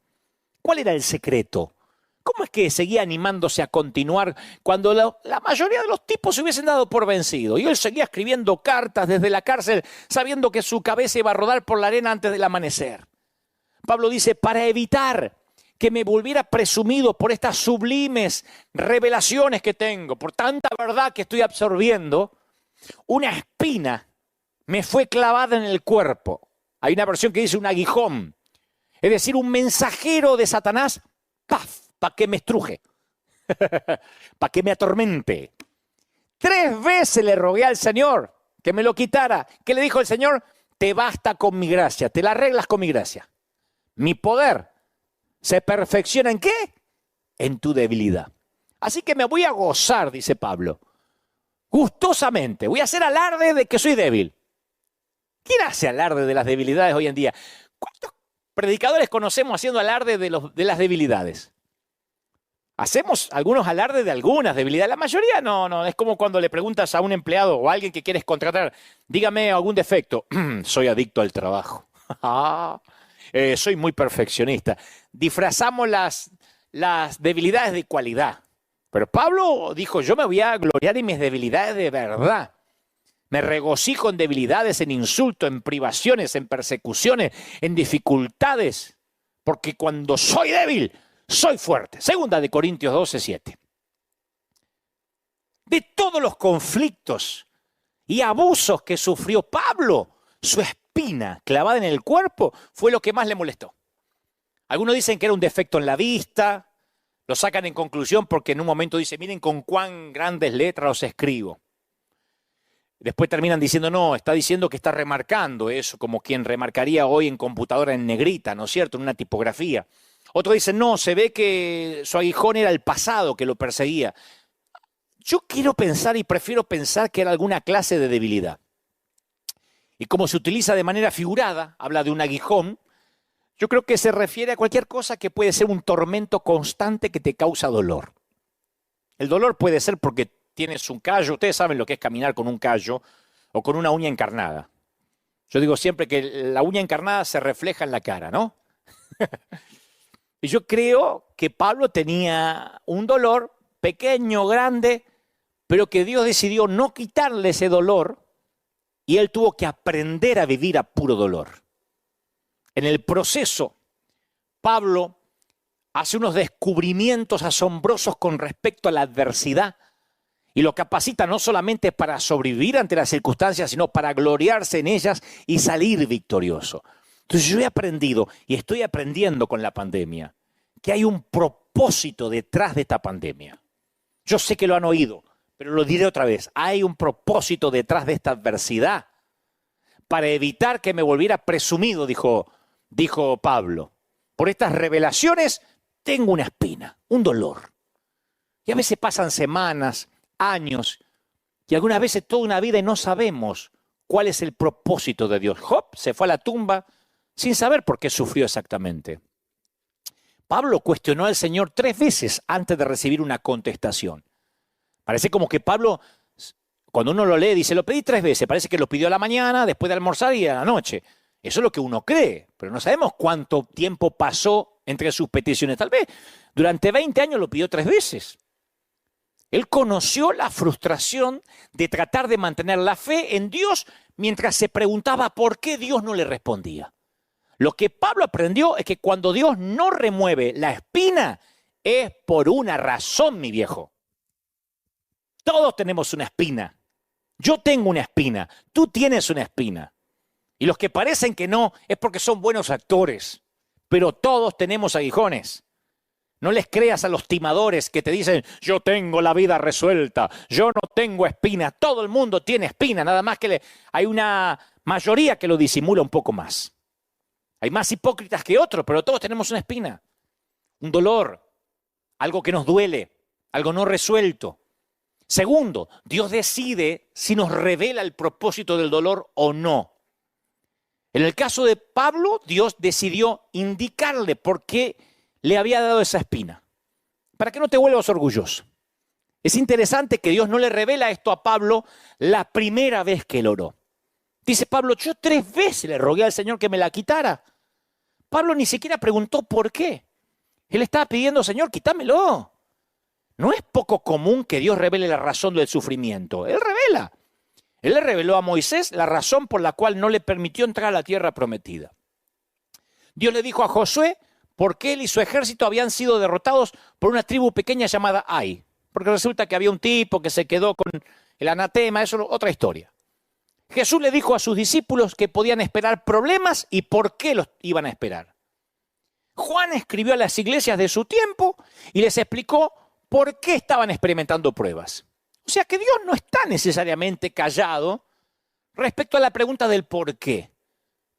¿Cuál era el secreto? ¿Cómo es que seguía animándose a continuar cuando la mayoría de los tipos se hubiesen dado por vencido? Y él seguía escribiendo cartas desde la cárcel, sabiendo que su cabeza iba a rodar por la arena antes del amanecer. Pablo dice, para evitar que me volviera presumido por estas sublimes revelaciones que tengo, por tanta verdad que estoy absorbiendo, una espina me fue clavada en el cuerpo. Hay una versión que dice un aguijón. Es decir, un mensajero de Satanás, ¡paf!, para que me estruje, para que me atormente. 3 veces le rogué al Señor que me lo quitara. ¿Qué le dijo el Señor? Te basta con mi gracia, te la arreglas con mi gracia. Mi poder se perfecciona ¿en qué? En tu debilidad. Así que me voy a gozar, dice Pablo. Gustosamente, voy a hacer alarde de que soy débil. ¿Quién hace alarde de las debilidades hoy en día? ¿Cuántos predicadores conocemos haciendo alarde de las debilidades? Hacemos algunos alardes de algunas debilidades. La mayoría no. Es como cuando le preguntas a un empleado o a alguien que quieres contratar, dígame algún defecto. Soy adicto al trabajo. Soy muy perfeccionista. Disfrazamos las debilidades de cualidad. Pero Pablo dijo, yo me voy a gloriar en mis debilidades de verdad. Me regocijo en debilidades, en insultos, en privaciones, en persecuciones, en dificultades. Porque cuando soy débil, soy fuerte. 2 Corintios 12:7. De todos los conflictos y abusos que sufrió Pablo, su espina clavada en el cuerpo fue lo que más le molestó. Algunos dicen que era un defecto en la vista. Lo sacan en conclusión porque en un momento dice, miren con cuán grandes letras os escribo. Después terminan diciendo, no, está diciendo que está remarcando eso, como quien remarcaría hoy en computadora en negrita, ¿no es cierto?, en una tipografía. Otros dicen, no, se ve que su aguijón era el pasado que lo perseguía. Yo quiero pensar y prefiero pensar que era alguna clase de debilidad. Y como se utiliza de manera figurada, habla de un aguijón, yo creo que se refiere a cualquier cosa que puede ser un tormento constante que te causa dolor. El dolor puede ser porque tienes un callo, ustedes saben lo que es caminar con un callo o con una uña encarnada. Yo digo siempre que la uña encarnada se refleja en la cara, ¿no? Y yo creo que Pablo tenía un dolor pequeño, grande, pero que Dios decidió no quitarle ese dolor y él tuvo que aprender a vivir a puro dolor. En el proceso, Pablo hace unos descubrimientos asombrosos con respecto a la adversidad y lo capacita no solamente para sobrevivir ante las circunstancias, sino para gloriarse en ellas y salir victorioso. Entonces yo he aprendido y estoy aprendiendo con la pandemia que hay un propósito detrás de esta pandemia. Yo sé que lo han oído, pero lo diré otra vez. Hay un propósito detrás de esta adversidad para evitar que me volviera presumido, dijo Pablo. Por estas revelaciones tengo una espina, un dolor. Y a veces pasan semanas, años, y algunas veces toda una vida y no sabemos cuál es el propósito de Dios. Job se fue a la tumba sin saber por qué sufrió exactamente. Pablo cuestionó al Señor 3 veces antes de recibir una contestación. Parece como que Pablo, cuando uno lo lee, dice, lo pedí 3 veces. Parece que lo pidió a la mañana, después de almorzar y a la noche. Eso es lo que uno cree, pero no sabemos cuánto tiempo pasó entre sus peticiones. Tal vez durante 20 años lo pidió 3 veces. Él conoció la frustración de tratar de mantener la fe en Dios mientras se preguntaba por qué Dios no le respondía. Lo que Pablo aprendió es que cuando Dios no remueve la espina es por una razón, mi viejo. Todos tenemos una espina. Yo tengo una espina. Tú tienes una espina. Y los que parecen que no es porque son buenos actores. Pero todos tenemos aguijones. No les creas a los timadores que te dicen, yo tengo la vida resuelta, yo no tengo espina. Todo el mundo tiene espina, nada más que hay una mayoría que lo disimula un poco más. Hay más hipócritas que otros, pero todos tenemos una espina, un dolor, algo que nos duele, algo no resuelto. Segundo, Dios decide si nos revela el propósito del dolor o no. En el caso de Pablo, Dios decidió indicarle por qué le había dado esa espina, para que no te vuelvas orgulloso. Es interesante que Dios no le revela esto a Pablo la primera vez que él oró. Dice Pablo, yo 3 veces le rogué al Señor que me la quitara. Pablo ni siquiera preguntó por qué. Él estaba pidiendo, Señor, quítamelo. No es poco común que Dios revele la razón del sufrimiento. Él revela. Él le reveló a Moisés la razón por la cual no le permitió entrar a la tierra prometida. Dios le dijo a Josué por qué él y su ejército habían sido derrotados por una tribu pequeña llamada Ai. Porque resulta que había un tipo que se quedó con el anatema, eso es otra historia. Jesús le dijo a sus discípulos que podían esperar problemas y por qué los iban a esperar. Juan escribió a las iglesias de su tiempo y les explicó por qué estaban experimentando pruebas. O sea que Dios no está necesariamente callado respecto a la pregunta del por qué,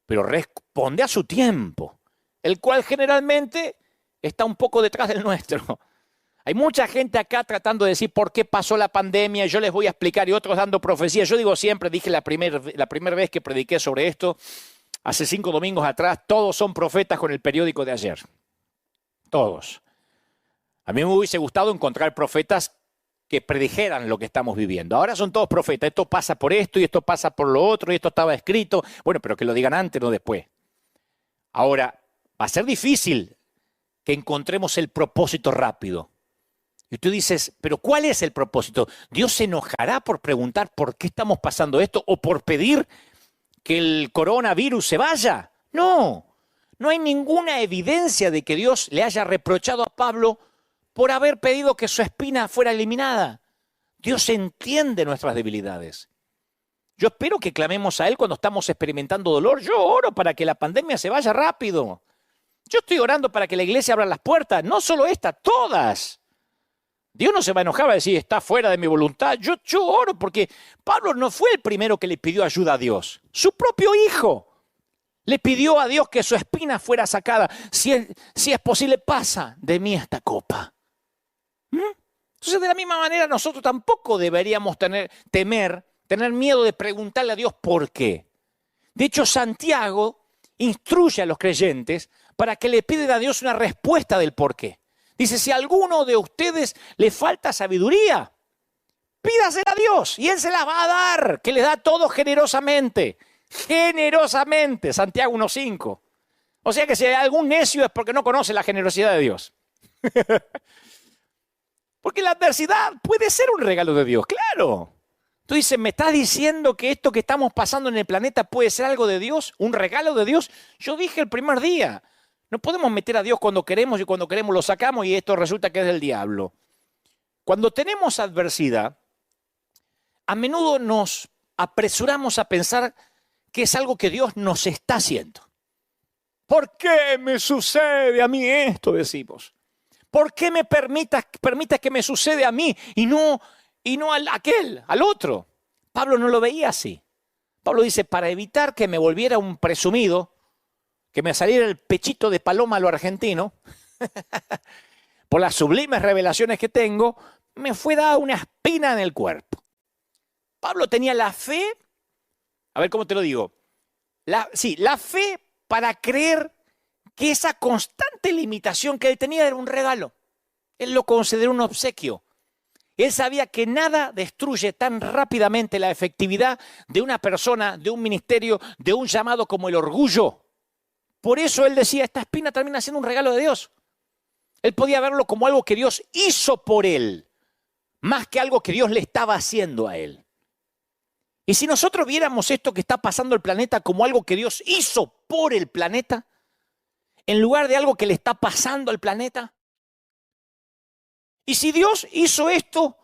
pero responde a su tiempo, el cual generalmente está un poco detrás del nuestro. Hay mucha gente acá tratando de decir por qué pasó la pandemia, yo les voy a explicar, y otros dando profecías. Yo digo siempre, dije la primera vez que prediqué sobre esto, hace 5 domingos atrás, todos son profetas con el periódico de ayer. Todos. A mí me hubiese gustado encontrar profetas que predijeran lo que estamos viviendo. Ahora son todos profetas, esto pasa por esto y esto pasa por lo otro y esto estaba escrito. Bueno, pero que lo digan antes, no después. Ahora, va a ser difícil que encontremos el propósito rápido. Y tú dices, pero ¿cuál es el propósito? ¿Dios se enojará por preguntar por qué estamos pasando esto o por pedir que el coronavirus se vaya? No, no hay ninguna evidencia de que Dios le haya reprochado a Pablo por haber pedido que su espina fuera eliminada. Dios entiende nuestras debilidades. Yo espero que clamemos a Él cuando estamos experimentando dolor. Yo oro para que la pandemia se vaya rápido. Yo estoy orando para que la iglesia abra las puertas, no solo esta, todas. Dios no se va a enojar, va a decir, está fuera de mi voluntad. Yo oro porque Pablo no fue el primero que le pidió ayuda a Dios. Su propio hijo Le pidió a Dios que su espina fuera sacada. Si es posible, pasa de mí esta copa. Entonces, de la misma manera, nosotros tampoco deberíamos tener miedo de preguntarle a Dios por qué. De hecho, Santiago instruye a los creyentes para que le piden a Dios una respuesta del por qué. Dice, si a alguno de ustedes le falta sabiduría, pídasela a Dios y Él se la va a dar, que le da todo generosamente. Generosamente, Santiago 1:5. O sea que si hay algún necio es porque no conoce la generosidad de Dios. Porque la adversidad puede ser un regalo de Dios, claro. Tú dices, ¿me estás diciendo que esto que estamos pasando en el planeta puede ser algo de Dios? ¿Un regalo de Dios? Yo dije el primer día, no podemos meter a Dios cuando queremos y cuando queremos lo sacamos y esto resulta que es del diablo. Cuando tenemos adversidad, a menudo nos apresuramos a pensar que es algo que Dios nos está haciendo. ¿Por qué me sucede a mí esto? Decimos. ¿Por qué me permitas que me sucede a mí y no al otro? Pablo no lo veía así. Pablo dice, para evitar que me volviera un presumido, que me saliera el pechito de paloma a lo argentino, por las sublimes revelaciones que tengo, me fue dada una espina en el cuerpo. Pablo tenía la fe, a ver cómo te lo digo, la fe para creer que esa constante limitación que él tenía era un regalo. Él lo consideró un obsequio. Él sabía que nada destruye tan rápidamente la efectividad de una persona, de un ministerio, de un llamado como el orgullo. Por eso él decía, esta espina termina siendo un regalo de Dios. Él podía verlo como algo que Dios hizo por él, más que algo que Dios le estaba haciendo a él. Y si nosotros viéramos esto que está pasando el planeta como algo que Dios hizo por el planeta, en lugar de algo que le está pasando al planeta. Y si Dios hizo esto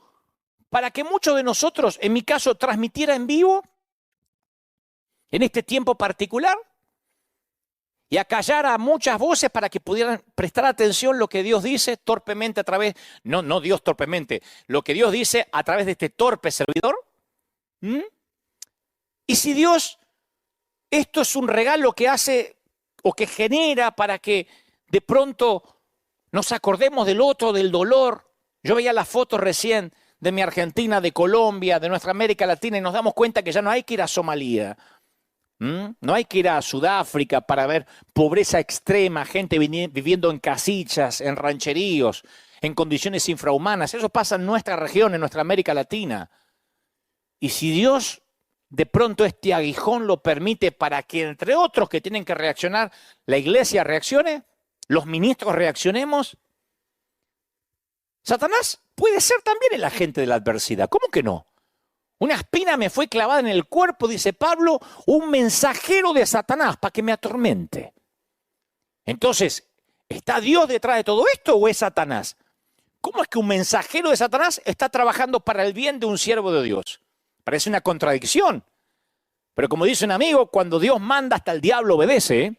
para que muchos de nosotros, en mi caso, transmitiera en vivo, en este tiempo particular, y acallara a muchas voces para que pudieran prestar atención lo que Dios dice torpemente a través, no Dios torpemente, lo que Dios dice a través de este torpe servidor. Y si Dios, esto es un regalo que hace o que genera para que de pronto nos acordemos del otro, del dolor. Yo veía las fotos recién de mi Argentina, de Colombia, de nuestra América Latina y nos damos cuenta que ya no hay que ir a Somalia. No hay que ir a Sudáfrica para ver pobreza extrema, gente viviendo en casillas, en rancheríos, en condiciones infrahumanas. Eso pasa en nuestra región, en nuestra América Latina. Y si Dios de pronto este aguijón lo permite para que, entre otros que tienen que reaccionar, la iglesia reaccione, los ministros reaccionemos, Satanás puede ser también el agente de la adversidad. ¿Cómo que no? Una espina me fue clavada en el cuerpo, dice Pablo, un mensajero de Satanás para que me atormente. Entonces, ¿está Dios detrás de todo esto o es Satanás? ¿Cómo es que un mensajero de Satanás está trabajando para el bien de un siervo de Dios? Parece una contradicción. Pero como dice un amigo, cuando Dios manda hasta el diablo obedece.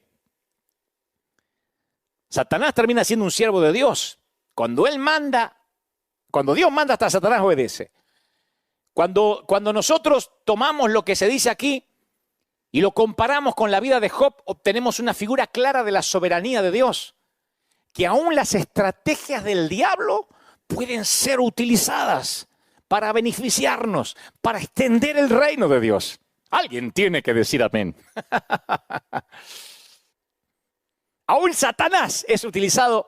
Satanás termina siendo un siervo de Dios. Cuando Dios manda hasta Satanás obedece. Cuando nosotros tomamos lo que se dice aquí y lo comparamos con la vida de Job, obtenemos una figura clara de la soberanía de Dios. Que aún las estrategias del diablo pueden ser utilizadas para beneficiarnos, para extender el reino de Dios. Alguien tiene que decir amén. Aún Satanás es utilizado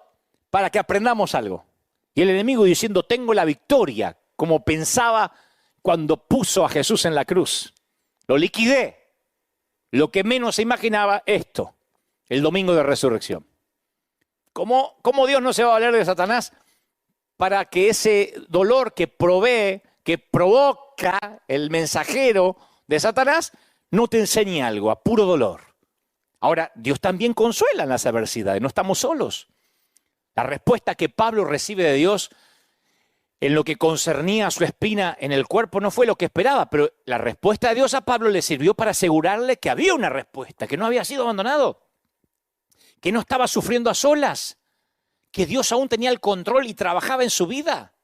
para que aprendamos algo. Y el enemigo diciendo, tengo la victoria, como pensaba cuando puso a Jesús en la cruz. Lo liquidé. Lo que menos se imaginaba esto, el domingo de resurrección. ¿Cómo Dios no se va a valer de Satanás para que ese dolor que provee, que provoca el mensajero de Satanás, no te enseñe algo, a puro dolor? Ahora, Dios también consuela en las adversidades, no estamos solos. La respuesta que Pablo recibe de Dios en lo que concernía a su espina en el cuerpo no fue lo que esperaba, pero la respuesta de Dios a Pablo le sirvió para asegurarle que había una respuesta, que no había sido abandonado, que no estaba sufriendo a solas, que Dios aún tenía el control y trabajaba en su vida.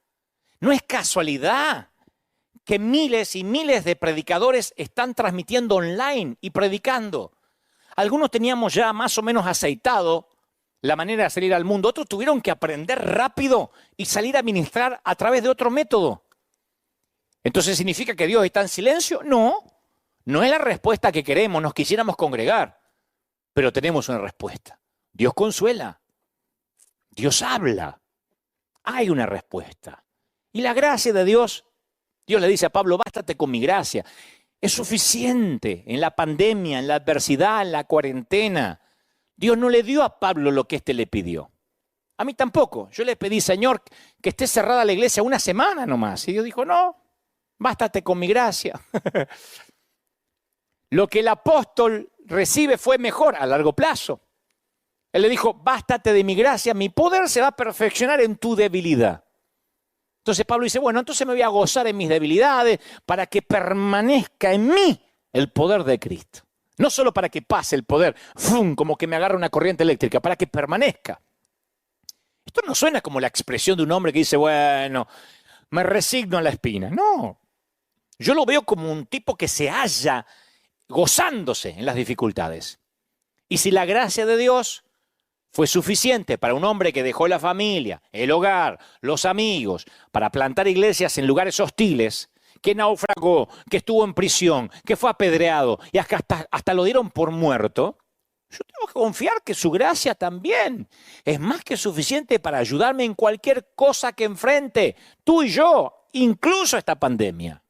No es casualidad que miles y miles de predicadores están transmitiendo online y predicando. Algunos teníamos ya más o menos aceitado la manera de salir al mundo. Otros tuvieron que aprender rápido y salir a ministrar a través de otro método. Entonces, ¿significa que Dios está en silencio? No, no es la respuesta que queremos, nos quisiéramos congregar, pero tenemos una respuesta. Dios consuela, Dios habla, hay una respuesta. Y la gracia de Dios, Dios le dice a Pablo, bástate con mi gracia. Es suficiente en la pandemia, en la adversidad, en la cuarentena. Dios no le dio a Pablo lo que éste le pidió. A mí tampoco. Yo le pedí, Señor, que esté cerrada la iglesia una semana nomás. Y Dios dijo, no, bástate con mi gracia. Lo que el apóstol recibe fue mejor a largo plazo. Él le dijo, bástate de mi gracia, mi poder se va a perfeccionar en tu debilidad. Entonces Pablo dice, bueno, entonces me voy a gozar en mis debilidades para que permanezca en mí el poder de Cristo. No solo para que pase el poder, ¡fum!, como que me agarra una corriente eléctrica, para que permanezca. Esto no suena como la expresión de un hombre que dice, bueno, me resigno a la espina. No, yo lo veo como un tipo que se halla gozándose en las dificultades. Y si la gracia de Dios fue suficiente para un hombre que dejó la familia, el hogar, los amigos, para plantar iglesias en lugares hostiles, que naufragó, que estuvo en prisión, que fue apedreado y hasta lo dieron por muerto, yo tengo que confiar que su gracia también es más que suficiente para ayudarme en cualquier cosa que enfrente, tú y yo, incluso esta pandemia.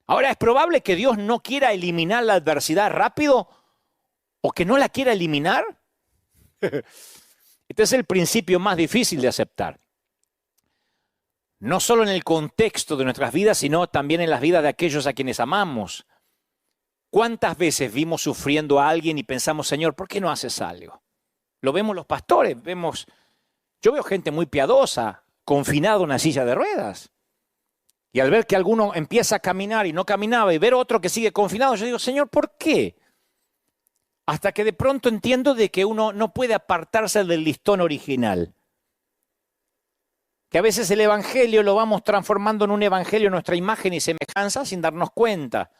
Ahora, ¿es probable que Dios no quiera eliminar la adversidad rápido o que no la quiera eliminar? Este es el principio más difícil de aceptar. No solo en el contexto de nuestras vidas, sino también en las vidas de aquellos a quienes amamos. ¿Cuántas veces vimos sufriendo a alguien y pensamos, Señor, ¿por qué no haces algo? Lo vemos los pastores, yo veo gente muy piadosa, confinada en una silla de ruedas. Y al ver que alguno empieza a caminar y no caminaba y ver otro que sigue confinado, yo digo, Señor, ¿por qué? Hasta que de pronto entiendo de que uno no puede apartarse del listón original. Que a veces el evangelio lo vamos transformando en un evangelio a nuestra imagen y semejanza sin darnos cuenta.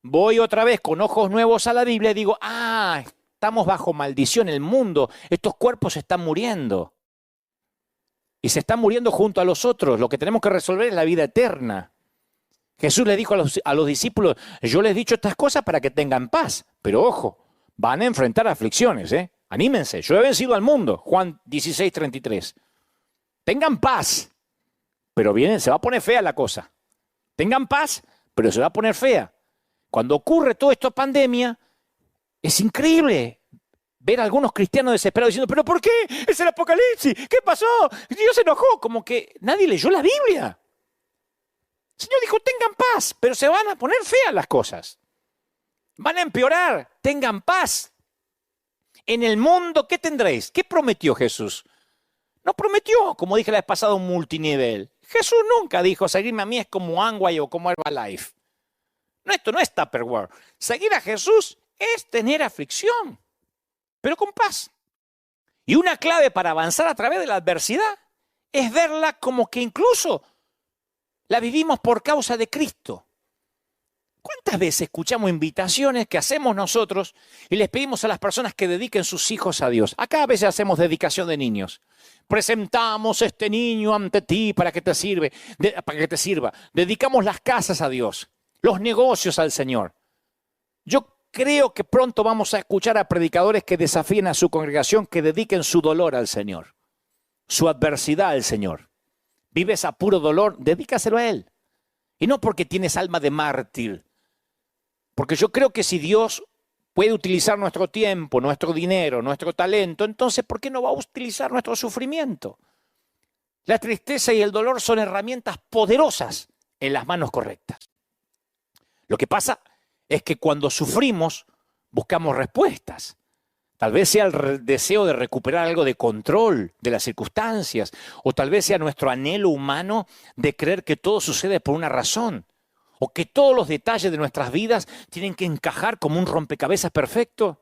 Voy otra vez con ojos nuevos a la Biblia y digo, estamos bajo maldición, el mundo, estos cuerpos se están muriendo. Y se están muriendo junto a los otros. Lo que tenemos que resolver es la vida eterna. Jesús le dijo a los discípulos, yo les he dicho estas cosas para que tengan paz. Pero ojo, van a enfrentar aflicciones, Anímense, yo he vencido al mundo. Juan 16:33. Tengan paz, pero se va a poner fea la cosa. Tengan paz, pero se va a poner fea. Cuando ocurre todo esto pandemia, es increíble ver a algunos cristianos desesperados diciendo, ¿pero por qué? Es el Apocalipsis, ¿qué pasó? Dios se enojó, como que nadie leyó la Biblia. El Señor dijo, tengan paz, pero se van a poner feas las cosas. Van a empeorar, tengan paz. En el mundo, ¿qué tendréis? ¿Qué prometió Jesús? No prometió, como dije la vez pasada, un multinivel. Jesús nunca dijo, seguirme a mí es como Amway o como Herbalife. No, esto no es Tupperware. Seguir a Jesús es tener aflicción, pero con paz. Y una clave para avanzar a través de la adversidad es verla como que incluso la vivimos por causa de Cristo. ¿Cuántas veces escuchamos invitaciones que hacemos nosotros y les pedimos a las personas que dediquen sus hijos a Dios? Acá a veces hacemos dedicación de niños. Presentamos este niño ante ti para que te sirva. Dedicamos las casas a Dios, los negocios al Señor. Yo creo que pronto vamos a escuchar a predicadores que desafíen a su congregación que dediquen su dolor al Señor, su adversidad al Señor. Vives a puro dolor, dedícaselo a Él. Y no porque tienes alma de mártir. Porque yo creo que si Dios puede utilizar nuestro tiempo, nuestro dinero, nuestro talento, entonces ¿por qué no va a utilizar nuestro sufrimiento? La tristeza y el dolor son herramientas poderosas en las manos correctas. Lo que pasa es que cuando sufrimos buscamos respuestas. Tal vez sea el deseo de recuperar algo de control de las circunstancias, o tal vez sea nuestro anhelo humano de creer que todo sucede por una razón, o que todos los detalles de nuestras vidas tienen que encajar como un rompecabezas perfecto.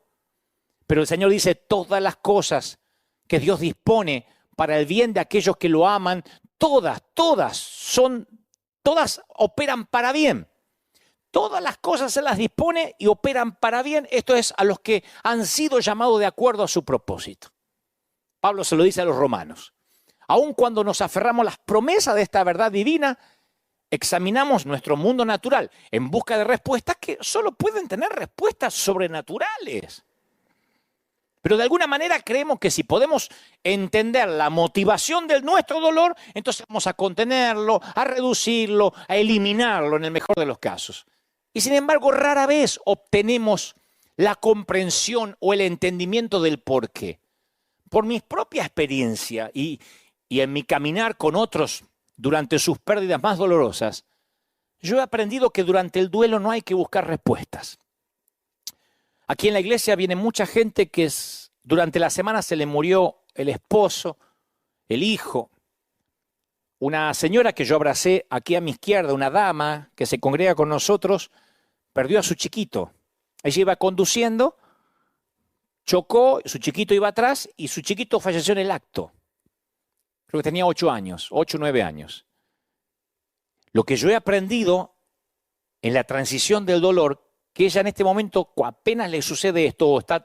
Pero el Señor dice, todas las cosas que Dios dispone para el bien de aquellos que lo aman, todas operan para bien. todas las cosas se las dispone y operan para bien. Esto es, a los que han sido llamados de acuerdo a su propósito. Pablo se lo dice a los romanos. Aun cuando nos aferramos a las promesas de esta verdad divina, examinamos nuestro mundo natural en busca de respuestas que solo pueden tener respuestas sobrenaturales. Pero de alguna manera creemos que si podemos entender la motivación de nuestro dolor, entonces vamos a contenerlo, a reducirlo, a eliminarlo en el mejor de los casos. Y sin embargo, rara vez obtenemos la comprensión o el entendimiento del por qué. Por mi propia experiencia y en mi caminar con otros durante sus pérdidas más dolorosas, yo he aprendido que durante el duelo no hay que buscar respuestas. Aquí en la iglesia viene mucha gente que durante la semana se le murió el esposo, el hijo. Una señora que yo abracé aquí a mi izquierda, una dama que se congrega con nosotros, perdió a su chiquito. Ella iba conduciendo, chocó, su chiquito iba atrás y su chiquito falleció en el acto. Creo que tenía 8 años, 8 o 9 años. Lo que yo he aprendido en la transición del dolor, que ella en este momento apenas le sucede esto o está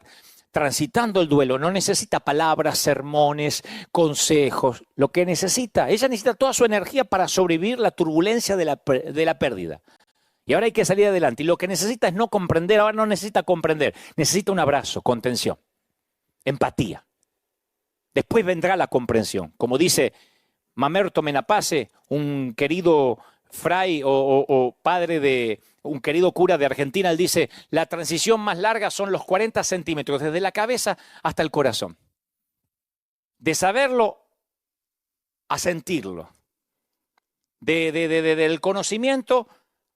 transitando el duelo, no necesita palabras, sermones, consejos. Lo que necesita, ella necesita toda su energía para sobrevivir la turbulencia de la pérdida. Y ahora hay que salir adelante. Y lo que necesita es no comprender, ahora no necesita comprender, necesita un abrazo, contención, empatía. Después vendrá la comprensión. Como dice Mamerto Menapace, un querido fray o padre de un querido cura de Argentina, él dice, la transición más larga son los 40 centímetros, desde la cabeza hasta el corazón. De saberlo a sentirlo. Del conocimiento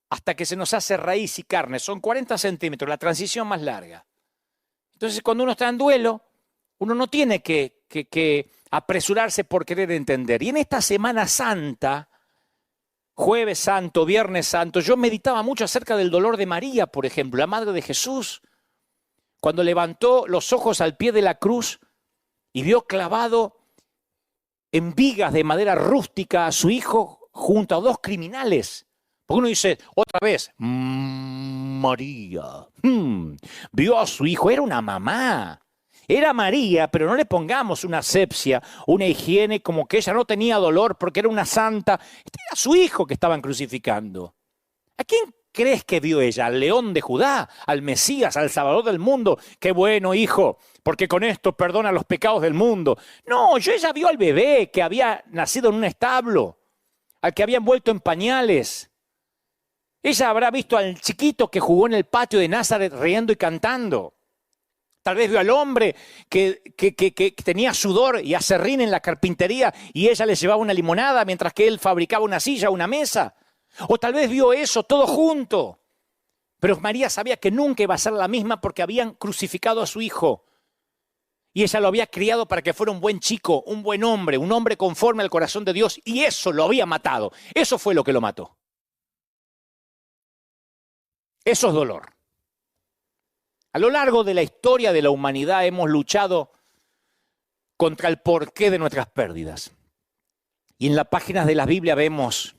hasta que se nos hace raíz y carne. Son 40 centímetros, la transición más larga. Entonces, cuando uno está en duelo, uno no tiene que apresurarse por querer entender. Y en esta Semana Santa, Jueves Santo, Viernes Santo, yo meditaba mucho acerca del dolor de María, por ejemplo, la madre de Jesús, cuando levantó los ojos al pie de la cruz y vio clavado en vigas de madera rústica a su hijo junto a 2 criminales. Porque uno dice, otra vez, María, vio a su hijo, era una mamá. Era María, pero no le pongamos una asepsia, una higiene como que ella no tenía dolor porque era una santa. Este era su hijo que estaban crucificando. ¿A quién crees que vio ella? ¿Al león de Judá? ¿Al Mesías? ¿Al Salvador del mundo? ¡Qué bueno, hijo! Porque con esto perdona los pecados del mundo. No, ella vio al bebé que había nacido en un establo, al que había envuelto en pañales. Ella habrá visto al chiquito que jugó en el patio de Nazaret riendo y cantando. Tal vez vio al hombre que tenía sudor y aserrín en la carpintería y ella le llevaba una limonada mientras que él fabricaba una silla o una mesa. O tal vez vio eso todo junto. Pero María sabía que nunca iba a ser la misma porque habían crucificado a su hijo. Y ella lo había criado para que fuera un buen chico, un buen hombre, un hombre conforme al corazón de Dios. Y eso lo había matado. Eso fue lo que lo mató. Eso es dolor. A lo largo de la historia de la humanidad hemos luchado contra el porqué de nuestras pérdidas. Y en las páginas de la Biblia vemos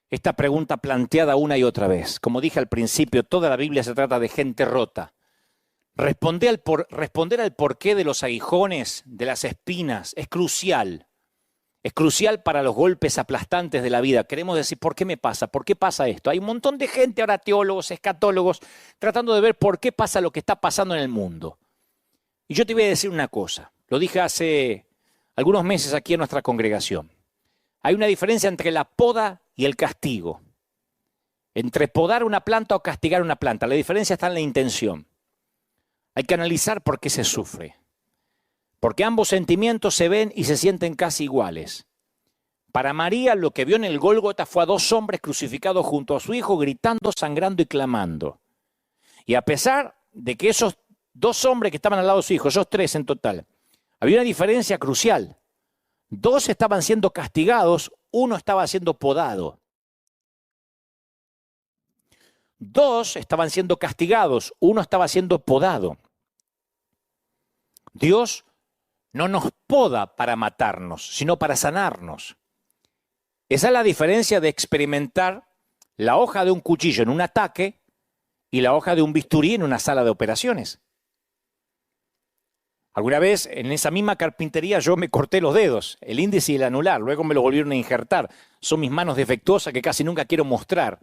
esta pregunta planteada una y otra vez. Como dije al principio, toda la Biblia se trata de gente rota. Responder al porqué de los aguijones, de las espinas, es crucial. Es crucial para los golpes aplastantes de la vida. Queremos decir, ¿por qué me pasa? ¿Por qué pasa esto? Hay un montón de gente, ahora teólogos, escatólogos, tratando de ver por qué pasa lo que está pasando en el mundo. Y yo te voy a decir una cosa. Lo dije hace algunos meses aquí en nuestra congregación. Hay una diferencia entre la poda y el castigo. Entre podar una planta o castigar una planta. La diferencia está en la intención. Hay que analizar por qué se sufre. Porque ambos sentimientos se ven y se sienten casi iguales. Para María lo que vio en el Gólgota fue a 2 hombres crucificados junto a su hijo, gritando, sangrando y clamando. Y a pesar de que esos 2 hombres que estaban al lado de su hijo, esos 3 en total, había una diferencia crucial. 2 estaban siendo castigados, 1 estaba siendo podado. 2 estaban siendo castigados, 1 estaba siendo podado. Dios no nos poda para matarnos, sino para sanarnos. Esa es la diferencia de experimentar la hoja de un cuchillo en un ataque y la hoja de un bisturí en una sala de operaciones. Alguna vez en esa misma carpintería yo me corté los dedos, el índice y el anular, luego me lo volvieron a injertar. Son mis manos defectuosas que casi nunca quiero mostrar.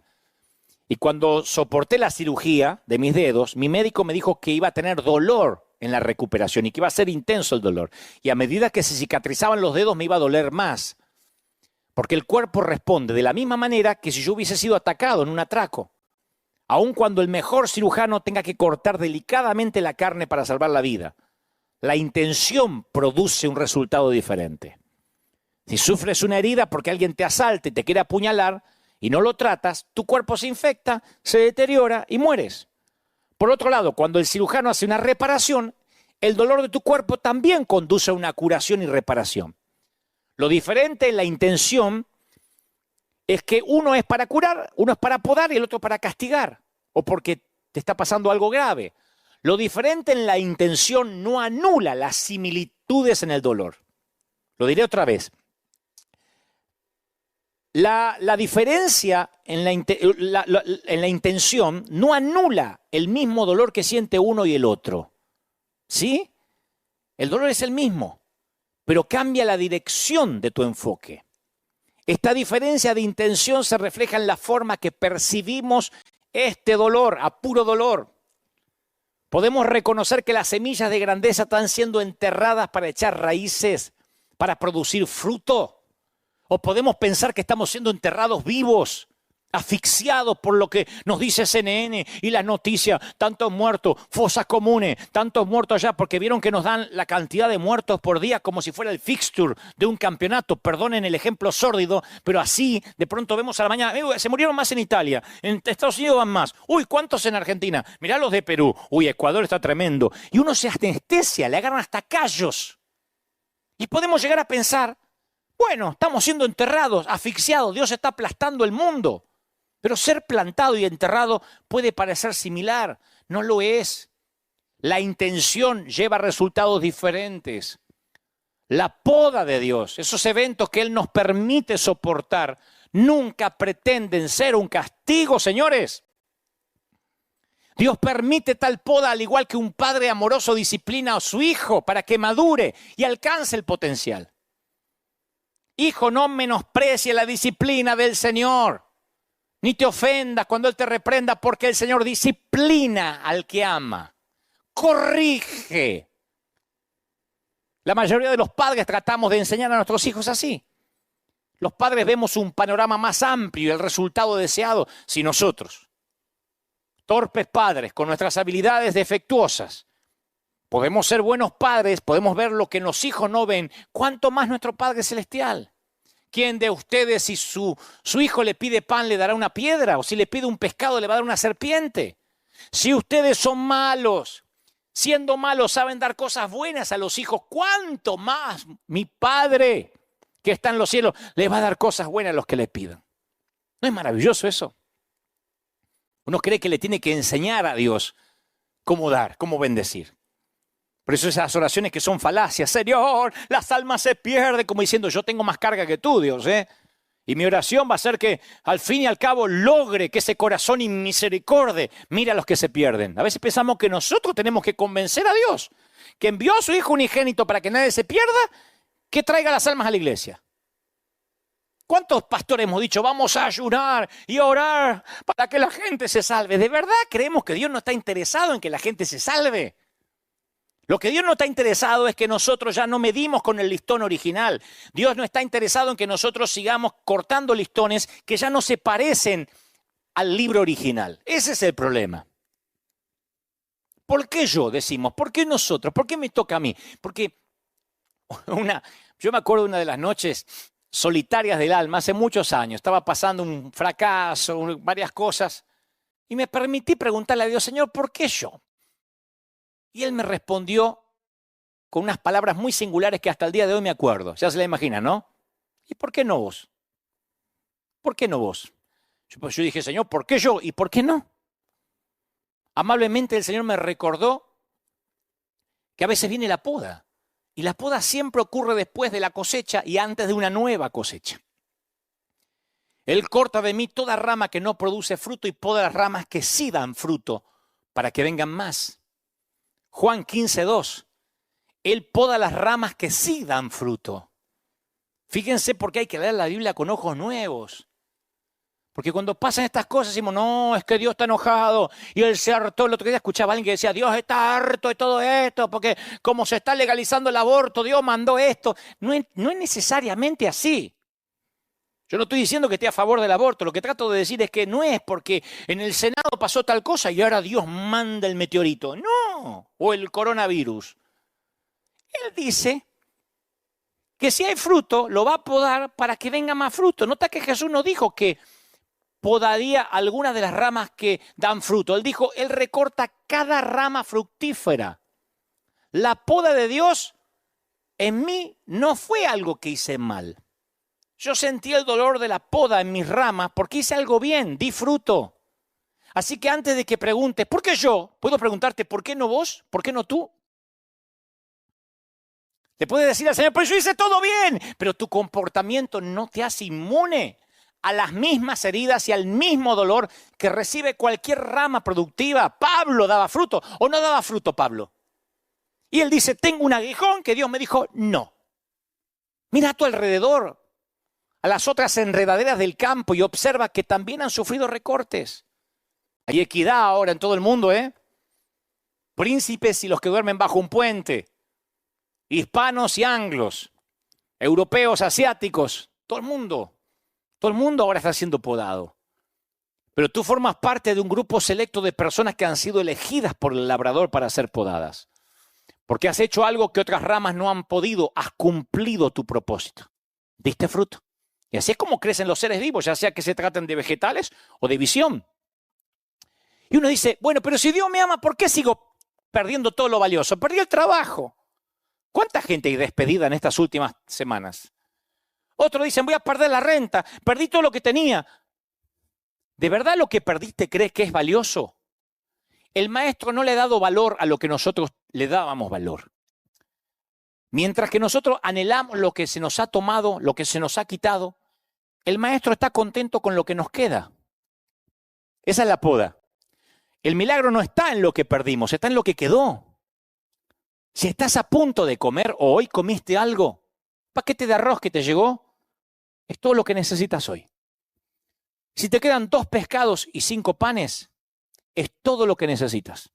Y cuando soporté la cirugía de mis dedos, mi médico me dijo que iba a tener dolor en la recuperación y que iba a ser intenso el dolor. Y a medida que se cicatrizaban los dedos me iba a doler más. Porque el cuerpo responde de la misma manera que si yo hubiese sido atacado en un atraco. Aun cuando el mejor cirujano tenga que cortar delicadamente la carne para salvar la vida. La intención produce un resultado diferente. Si sufres una herida porque alguien te asalta y te quiere apuñalar y no lo tratas, tu cuerpo se infecta, se deteriora y mueres. Por otro lado, cuando el cirujano hace una reparación, el dolor de tu cuerpo también conduce a una curación y reparación. Lo diferente en la intención es que uno es para curar, uno es para podar y el otro para castigar, o porque te está pasando algo grave. Lo diferente en la intención no anula las similitudes en el dolor. Lo diré otra vez. La diferencia en la intención no anula el mismo dolor que siente uno y el otro. ¿Sí? El dolor es el mismo, pero cambia la dirección de tu enfoque. Esta diferencia de intención se refleja en la forma que percibimos este dolor, a puro dolor. Podemos reconocer que las semillas de grandeza están siendo enterradas para echar raíces, para producir fruto. O podemos pensar que estamos siendo enterrados vivos, asfixiados por lo que nos dice CNN y las noticias. Tantos muertos, fosas comunes, tantos muertos allá, porque vieron que nos dan la cantidad de muertos por día como si fuera el fixture de un campeonato. Perdonen el ejemplo sórdido, pero así de pronto vemos a la mañana, se murieron más en Italia, en Estados Unidos van más. Uy, ¿cuántos en Argentina? Mirá los de Perú. Uy, Ecuador está tremendo. Y uno se anestesia, le agarran hasta callos. Y podemos llegar a pensar, bueno, estamos siendo enterrados, asfixiados, Dios está aplastando el mundo. Pero ser plantado y enterrado puede parecer similar, no lo es. La intención lleva resultados diferentes. La poda de Dios, esos eventos que Él nos permite soportar, nunca pretenden ser un castigo, señores. Dios permite tal poda al igual que un padre amoroso disciplina a su hijo para que madure y alcance el potencial. Hijo, no menosprecie la disciplina del Señor, ni te ofendas cuando Él te reprenda, porque el Señor disciplina al que ama, corrige. La mayoría de los padres tratamos de enseñar a nuestros hijos así. Los padres vemos un panorama más amplio y el resultado deseado. Si nosotros, torpes padres, con nuestras habilidades defectuosas, podemos ser buenos padres, podemos ver lo que los hijos no ven, ¿cuánto más nuestro Padre Celestial? ¿Quién de ustedes, si su hijo le pide pan, le dará una piedra? ¿O si le pide un pescado, le va a dar una serpiente? Si ustedes son malos, siendo malos, saben dar cosas buenas a los hijos, ¿cuánto más mi Padre que está en los cielos les va a dar cosas buenas a los que le pidan? ¿No es maravilloso eso? Uno cree que le tiene que enseñar a Dios cómo dar, cómo bendecir. Por eso esas oraciones que son falacias, Señor, las almas se pierden, como diciendo, yo tengo más carga que tú, Dios, Y mi oración va a ser que al fin y al cabo logre que ese corazón inmisericordia mire a los que se pierden. A veces pensamos que nosotros tenemos que convencer a Dios, que envió a su Hijo unigénito para que nadie se pierda, que traiga las almas a la iglesia. ¿Cuántos pastores hemos dicho, vamos a ayunar y orar para que la gente se salve? ¿De verdad creemos que Dios no está interesado en que la gente se salve? Lo que Dios no está interesado es que nosotros ya no medimos con el listón original. Dios no está interesado en que nosotros sigamos cortando listones que ya no se parecen al libro original. Ese es el problema. ¿Por qué yo, decimos? ¿Por qué nosotros? ¿Por qué me toca a mí? Porque yo me acuerdo de una de las noches solitarias del alma hace muchos años. Estaba pasando un fracaso, varias cosas. Y me permití preguntarle a Dios, Señor, ¿por qué yo? Y Él me respondió con unas palabras muy singulares que hasta el día de hoy me acuerdo. Ya se la imagina, ¿no? ¿Y por qué no vos? ¿Por qué no vos? Yo dije, Señor, ¿por qué yo? ¿Y por qué no? Amablemente el Señor me recordó que a veces viene la poda. Y la poda siempre ocurre después de la cosecha y antes de una nueva cosecha. Él corta de mí toda rama que no produce fruto y poda las ramas que sí dan fruto para que vengan más. Juan 15:2. Él poda las ramas que sí dan fruto. Fíjense por qué hay que leer la Biblia con ojos nuevos. Porque cuando pasan estas cosas decimos, no, es que Dios está enojado. Y Él se hartó. El otro día escuchaba a alguien que decía, Dios está harto de todo esto, porque como se está legalizando el aborto, Dios mandó esto. No es necesariamente así. Yo no estoy diciendo que esté a favor del aborto. Lo que trato de decir es que no es porque en el Senado pasó tal cosa y ahora Dios manda el meteorito. No, o el coronavirus. Él dice que si hay fruto, lo va a podar para que venga más fruto. Nota que Jesús no dijo que podaría algunas de las ramas que dan fruto. Él dijo, Él recorta cada rama fructífera. La poda de Dios en mí no fue algo que hice mal. Yo sentí el dolor de la poda en mis ramas porque hice algo bien, di fruto. Así que antes de que preguntes, ¿por qué yo? Puedo preguntarte, ¿por qué no vos? ¿Por qué no tú? Le puedes decir al Señor, pues yo hice todo bien, pero tu comportamiento no te hace inmune a las mismas heridas y al mismo dolor que recibe cualquier rama productiva. Pablo daba fruto, ¿o no daba fruto Pablo? Y él dice, tengo un aguijón que Dios me dijo, no. Mira a tu alrededor, a las otras enredaderas del campo y observa que también han sufrido recortes. Hay equidad ahora en todo el mundo, ¿eh? Príncipes y los que duermen bajo un puente, hispanos y anglos, europeos, asiáticos, todo el mundo ahora está siendo podado. Pero tú formas parte de un grupo selecto de personas que han sido elegidas por el labrador para ser podadas. Porque has hecho algo que otras ramas no han podido, has cumplido tu propósito. Diste fruto. Y así es como crecen los seres vivos, ya sea que se traten de vegetales o de visión. Y uno dice, bueno, pero si Dios me ama, ¿por qué sigo perdiendo todo lo valioso? Perdí el trabajo. ¿Cuánta gente hay despedida en estas últimas semanas? Otros dicen, voy a perder la renta, perdí todo lo que tenía. ¿De verdad lo que perdiste crees que es valioso? El maestro no le ha dado valor a lo que nosotros le dábamos valor. Mientras que nosotros anhelamos lo que se nos ha tomado, lo que se nos ha quitado, el maestro está contento con lo que nos queda. Esa es la poda. El milagro no está en lo que perdimos, está en lo que quedó. Si estás a punto de comer o hoy comiste algo, paquete de arroz que te llegó, es todo lo que necesitas hoy. Si te quedan 2 pescados y 5 panes, es todo lo que necesitas.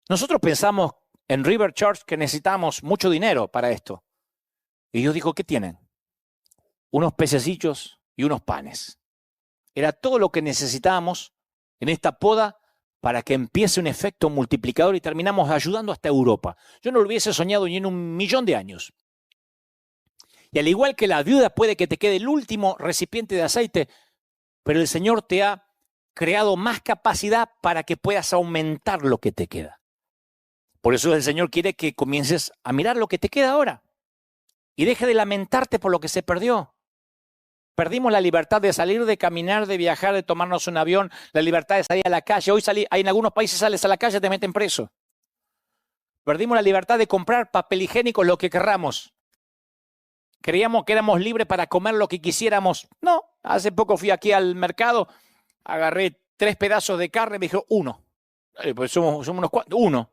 Nosotros pensamos en River Church que necesitamos mucho dinero para esto. Y Dios dijo, ¿qué tienen? Unos pececillos y unos panes. Era todo lo que necesitábamos en esta poda para que empiece un efecto multiplicador y terminamos ayudando hasta Europa. Yo no lo hubiese soñado ni en 1.000.000 de años. Y al igual que la viuda puede que te quede el último recipiente de aceite, pero el Señor te ha creado más capacidad para que puedas aumentar lo que te queda. Por eso el Señor quiere que comiences a mirar lo que te queda ahora y deje de lamentarte por lo que se perdió. Perdimos la libertad de salir, de caminar, de viajar, de tomarnos un avión, la libertad de salir a la calle. Hoy en algunos países sales a la calle y te meten preso. Perdimos la libertad de comprar papel higiénico, lo que querramos. Creíamos que éramos libres para comer lo que quisiéramos. No, hace poco fui aquí al mercado, agarré 3 pedazos de carne y me dijo 1. Pues somos unos cuantos, 1.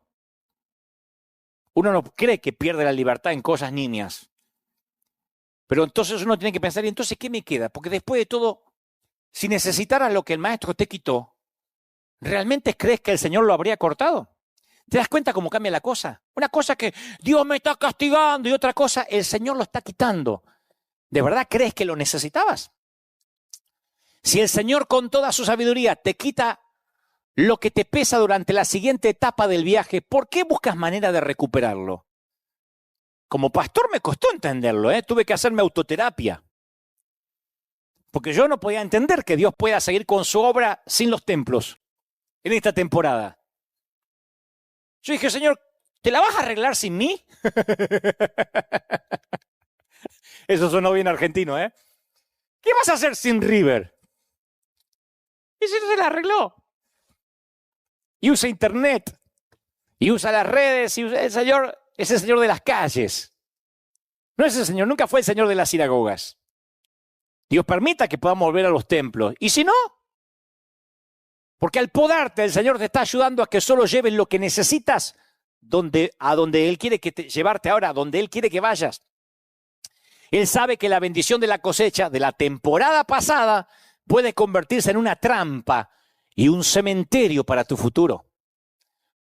Uno no cree que pierde la libertad en cosas nimias. Pero entonces uno tiene que pensar, ¿y entonces qué me queda? Porque después de todo, si necesitaras lo que el maestro te quitó, ¿realmente crees que el Señor lo habría cortado? ¿Te das cuenta cómo cambia la cosa? Una cosa que Dios me está castigando y otra cosa, el Señor lo está quitando. ¿De verdad crees que lo necesitabas? Si el Señor con toda su sabiduría te quita lo que te pesa durante la siguiente etapa del viaje, ¿por qué buscas manera de recuperarlo? Como pastor me costó entenderlo, tuve que hacerme autoterapia. Porque yo no podía entender que Dios pueda seguir con su obra sin los templos en esta temporada. Yo dije, Señor, ¿te la vas a arreglar sin mí? Eso sonó bien argentino, ¿eh? ¿Qué vas a hacer sin River? Y se la arregló. Y usa internet, y usa las redes, y usa el Señor es el Señor de las calles. No es el Señor, nunca fue el Señor de las sinagogas. Dios permita que podamos volver a los templos. Y si no, porque al podarte el Señor te está ayudando a que solo lleves lo que necesitas a donde Él quiere llevarte ahora, a donde Él quiere que vayas. Él sabe que la bendición de la cosecha de la temporada pasada puede convertirse en una trampa y un cementerio para tu futuro.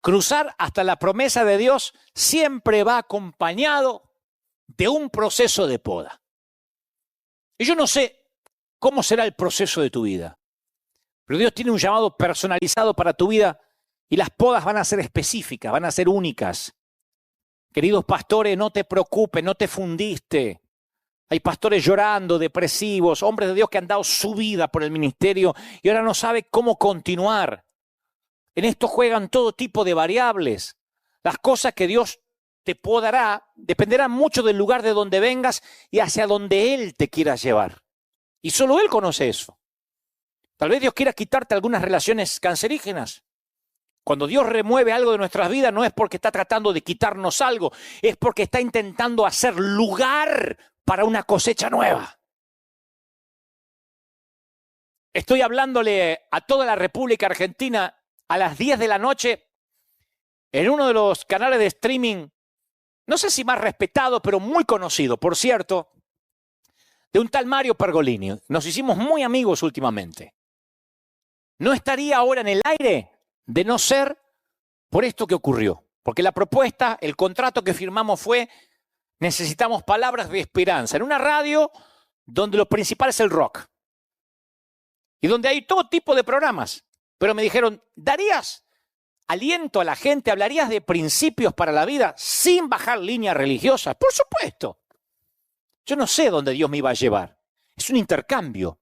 Cruzar hasta la promesa de Dios siempre va acompañado de un proceso de poda. Y yo no sé cómo será el proceso de tu vida, pero Dios tiene un llamado personalizado para tu vida y las podas van a ser específicas, van a ser únicas. Queridos pastores, no te preocupes, no te fundiste. Hay pastores llorando, depresivos, hombres de Dios que han dado su vida por el ministerio y ahora no saben cómo continuar. En esto juegan todo tipo de variables. Las cosas que Dios te podará dependerán mucho del lugar de donde vengas y hacia donde Él te quiera llevar. Y solo Él conoce eso. Tal vez Dios quiera quitarte algunas relaciones cancerígenas. Cuando Dios remueve algo de nuestras vidas no es porque está tratando de quitarnos algo, es porque está intentando hacer lugar para una cosecha nueva. Estoy hablándole a toda la República Argentina a las 10 de la noche en uno de los canales de streaming, no sé si más respetado, pero muy conocido, por cierto, de un tal Mario Pergolini. Nos hicimos muy amigos últimamente. No estaría ahora en el aire de no ser por esto que ocurrió. Porque la propuesta, el contrato que firmamos fue: necesitamos palabras de esperanza en una radio donde lo principal es el rock y donde hay todo tipo de programas. Pero me dijeron, ¿darías aliento a la gente? ¿Hablarías de principios para la vida sin bajar líneas religiosas? Por supuesto. Yo no sé dónde Dios me iba a llevar. Es un intercambio.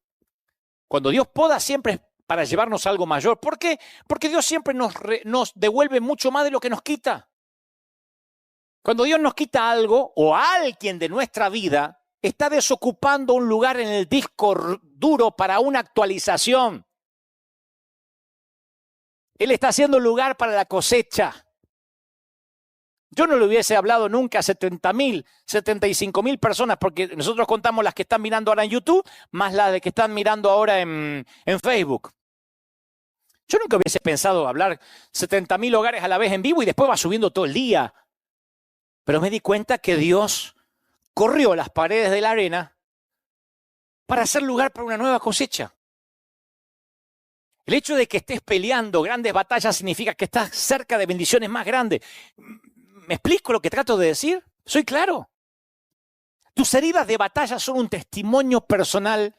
Cuando Dios poda siempre es para llevarnos algo mayor. ¿Por qué? Porque Dios siempre nos devuelve mucho más de lo que nos quita. Cuando Dios nos quita algo o a alguien de nuestra vida, está desocupando un lugar en el disco duro para una actualización. Él está haciendo lugar para la cosecha. Yo no le hubiese hablado nunca a 70.000, 75.000 personas, porque nosotros contamos las que están mirando ahora en YouTube, más las de que están mirando ahora en Facebook. Yo nunca hubiese pensado hablar 70.000 hogares a la vez en vivo y después va subiendo todo el día. Pero me di cuenta que Dios corrió las paredes de la arena para hacer lugar para una nueva cosecha. El hecho de que estés peleando grandes batallas significa que estás cerca de bendiciones más grandes. ¿Me explico lo que trato de decir? ¿Soy claro? Tus heridas de batalla son un testimonio personal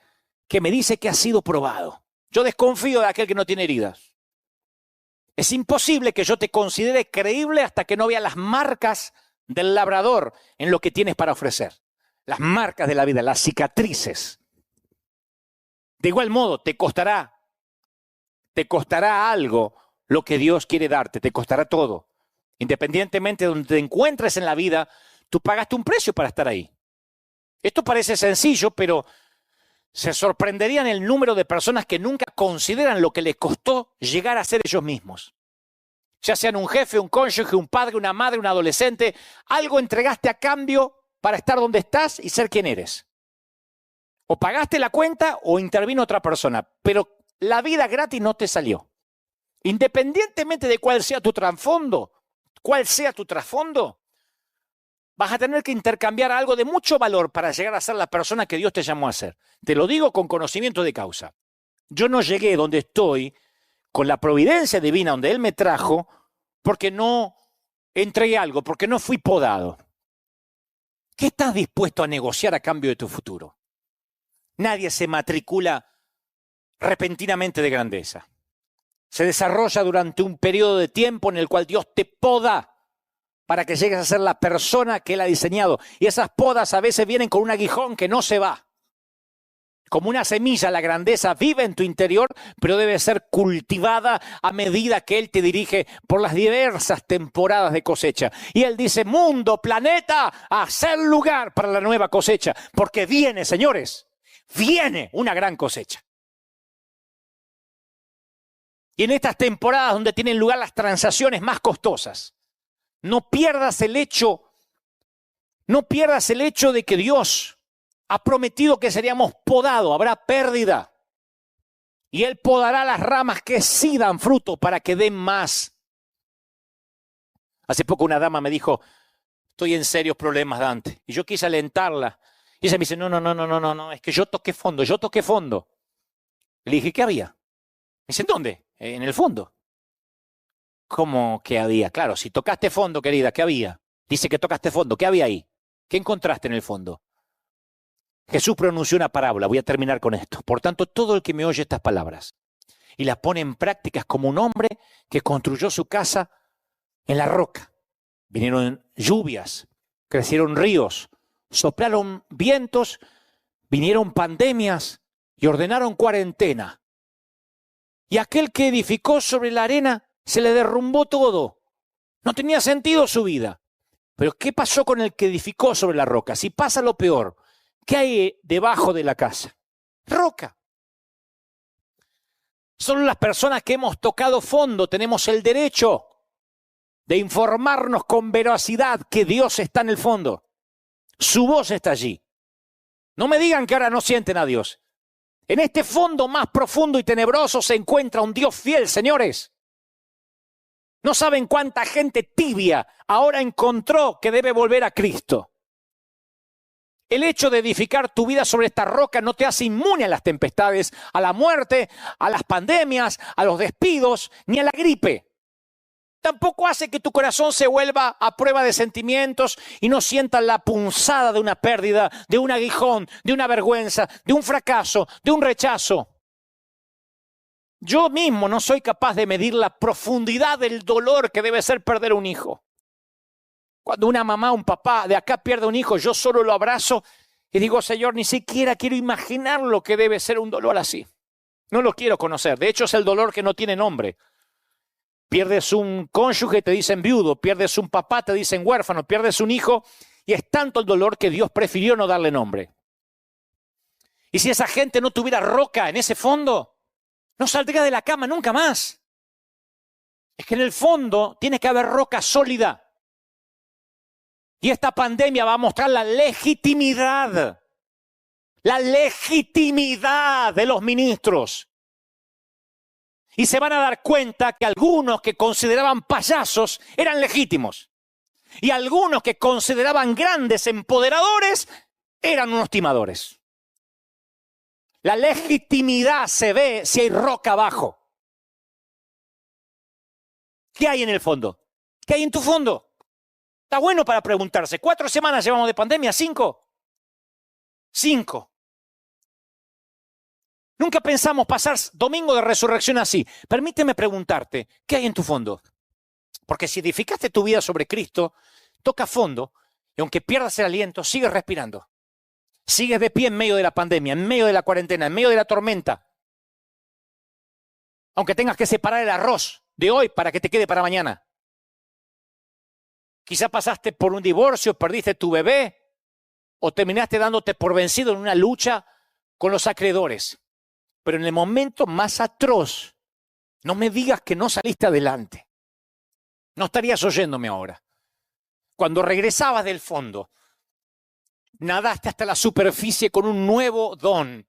que me dice que has sido probado. Yo desconfío de aquel que no tiene heridas. Es imposible que yo te considere creíble hasta que no vea las marcas del labrador en lo que tienes para ofrecer. Las marcas de la vida, las cicatrices. De igual modo, te costará algo lo que Dios quiere darte, te costará todo. Independientemente de donde te encuentres en la vida, tú pagaste un precio para estar ahí. Esto parece sencillo, pero se sorprenderían el número de personas que nunca consideran lo que les costó llegar a ser ellos mismos. Ya sean un jefe, un cónyuge, un padre, una madre, un adolescente, algo entregaste a cambio para estar donde estás y ser quien eres. O pagaste la cuenta o intervino otra persona, pero la vida gratis no te salió. Independientemente de cuál sea tu trasfondo, vas a tener que intercambiar algo de mucho valor para llegar a ser la persona que Dios te llamó a ser. Te lo digo con conocimiento de causa. Yo no llegué donde estoy con la providencia divina donde Él me trajo porque no entregué algo, porque no fui podado. ¿Qué estás dispuesto a negociar a cambio de tu futuro? Nadie se matricula repentinamente de grandeza. Se desarrolla durante un periodo de tiempo en el cual Dios te poda para que llegues a ser la persona que Él ha diseñado. Y esas podas a veces vienen con un aguijón que no se va. Como una semilla, la grandeza vive en tu interior, pero debe ser cultivada a medida que Él te dirige por las diversas temporadas de cosecha. Y Él dice, mundo, planeta, a hacer lugar para la nueva cosecha, porque viene, señores, viene una gran cosecha. Y en estas temporadas donde tienen lugar las transacciones más costosas, no pierdas el hecho de que Dios ha prometido que seríamos podados, habrá pérdida. Y Él podará las ramas que sí dan fruto para que den más. Hace poco una dama me dijo, estoy en serios problemas, Dante. Y yo quise alentarla. Y ella me dice, no, es que yo toqué fondo. Le dije, ¿qué había? Me dice, ¿dónde? En el fondo. ¿Cómo que había? Claro, si tocaste fondo, querida, ¿qué había? Dice que tocaste fondo, ¿qué había ahí? ¿Qué encontraste en el fondo? Jesús pronunció una parábola, voy a terminar con esto. Por tanto, todo el que me oye estas palabras y las pone en prácticas como un hombre que construyó su casa en la roca. Vinieron lluvias, crecieron ríos, soplaron vientos, vinieron pandemias y ordenaron cuarentena. Y aquel que edificó sobre la arena se le derrumbó todo. No tenía sentido su vida. Pero ¿qué pasó con el que edificó sobre la roca? Si pasa lo peor, ¿qué hay debajo de la casa? Roca. Solo las personas que hemos tocado fondo tenemos el derecho de informarnos con veracidad que Dios está en el fondo. Su voz está allí. No me digan que ahora no sienten a Dios. En este fondo más profundo y tenebroso se encuentra un Dios fiel, señores. No saben cuánta gente tibia ahora encontró que debe volver a Cristo. El hecho de edificar tu vida sobre esta roca no te hace inmune a las tempestades, a la muerte, a las pandemias, a los despidos, ni a la gripe. Tampoco hace que tu corazón se vuelva a prueba de sentimientos y no sientas la punzada de una pérdida, de un aguijón, de una vergüenza, de un fracaso, de un rechazo. Yo mismo no soy capaz de medir la profundidad del dolor que debe ser perder un hijo. Cuando una mamá, un papá de acá pierde un hijo, yo solo lo abrazo y digo, Señor, ni siquiera quiero imaginar lo que debe ser un dolor así. No lo quiero conocer. De hecho, es el dolor que no tiene nombre. Pierdes un cónyuge, te dicen viudo. Pierdes un papá, te dicen huérfano. Pierdes un hijo y es tanto el dolor que Dios prefirió no darle nombre. Y si esa gente no tuviera roca en ese fondo, no saldría de la cama nunca más. Es que en el fondo tiene que haber roca sólida. Y esta pandemia va a mostrar la legitimidad de los ministros. Y se van a dar cuenta que algunos que consideraban payasos eran legítimos. Y algunos que consideraban grandes empoderadores eran unos timadores. La legitimidad se ve si hay roca abajo. ¿Qué hay en el fondo? ¿Qué hay en tu fondo? Está bueno para preguntarse. 4 semanas llevamos de pandemia, 5. 5. Nunca pensamos pasar domingo de resurrección así. Permíteme preguntarte, ¿qué hay en tu fondo? Porque si edificaste tu vida sobre Cristo, toca fondo y aunque pierdas el aliento, sigues respirando. Sigues de pie en medio de la pandemia, en medio de la cuarentena, en medio de la tormenta. Aunque tengas que separar el arroz de hoy para que te quede para mañana. Quizá pasaste por un divorcio, perdiste tu bebé o terminaste dándote por vencido en una lucha con los acreedores. Pero en el momento más atroz, no me digas que no saliste adelante. No estarías oyéndome ahora. Cuando regresabas del fondo, nadaste hasta la superficie con un nuevo don.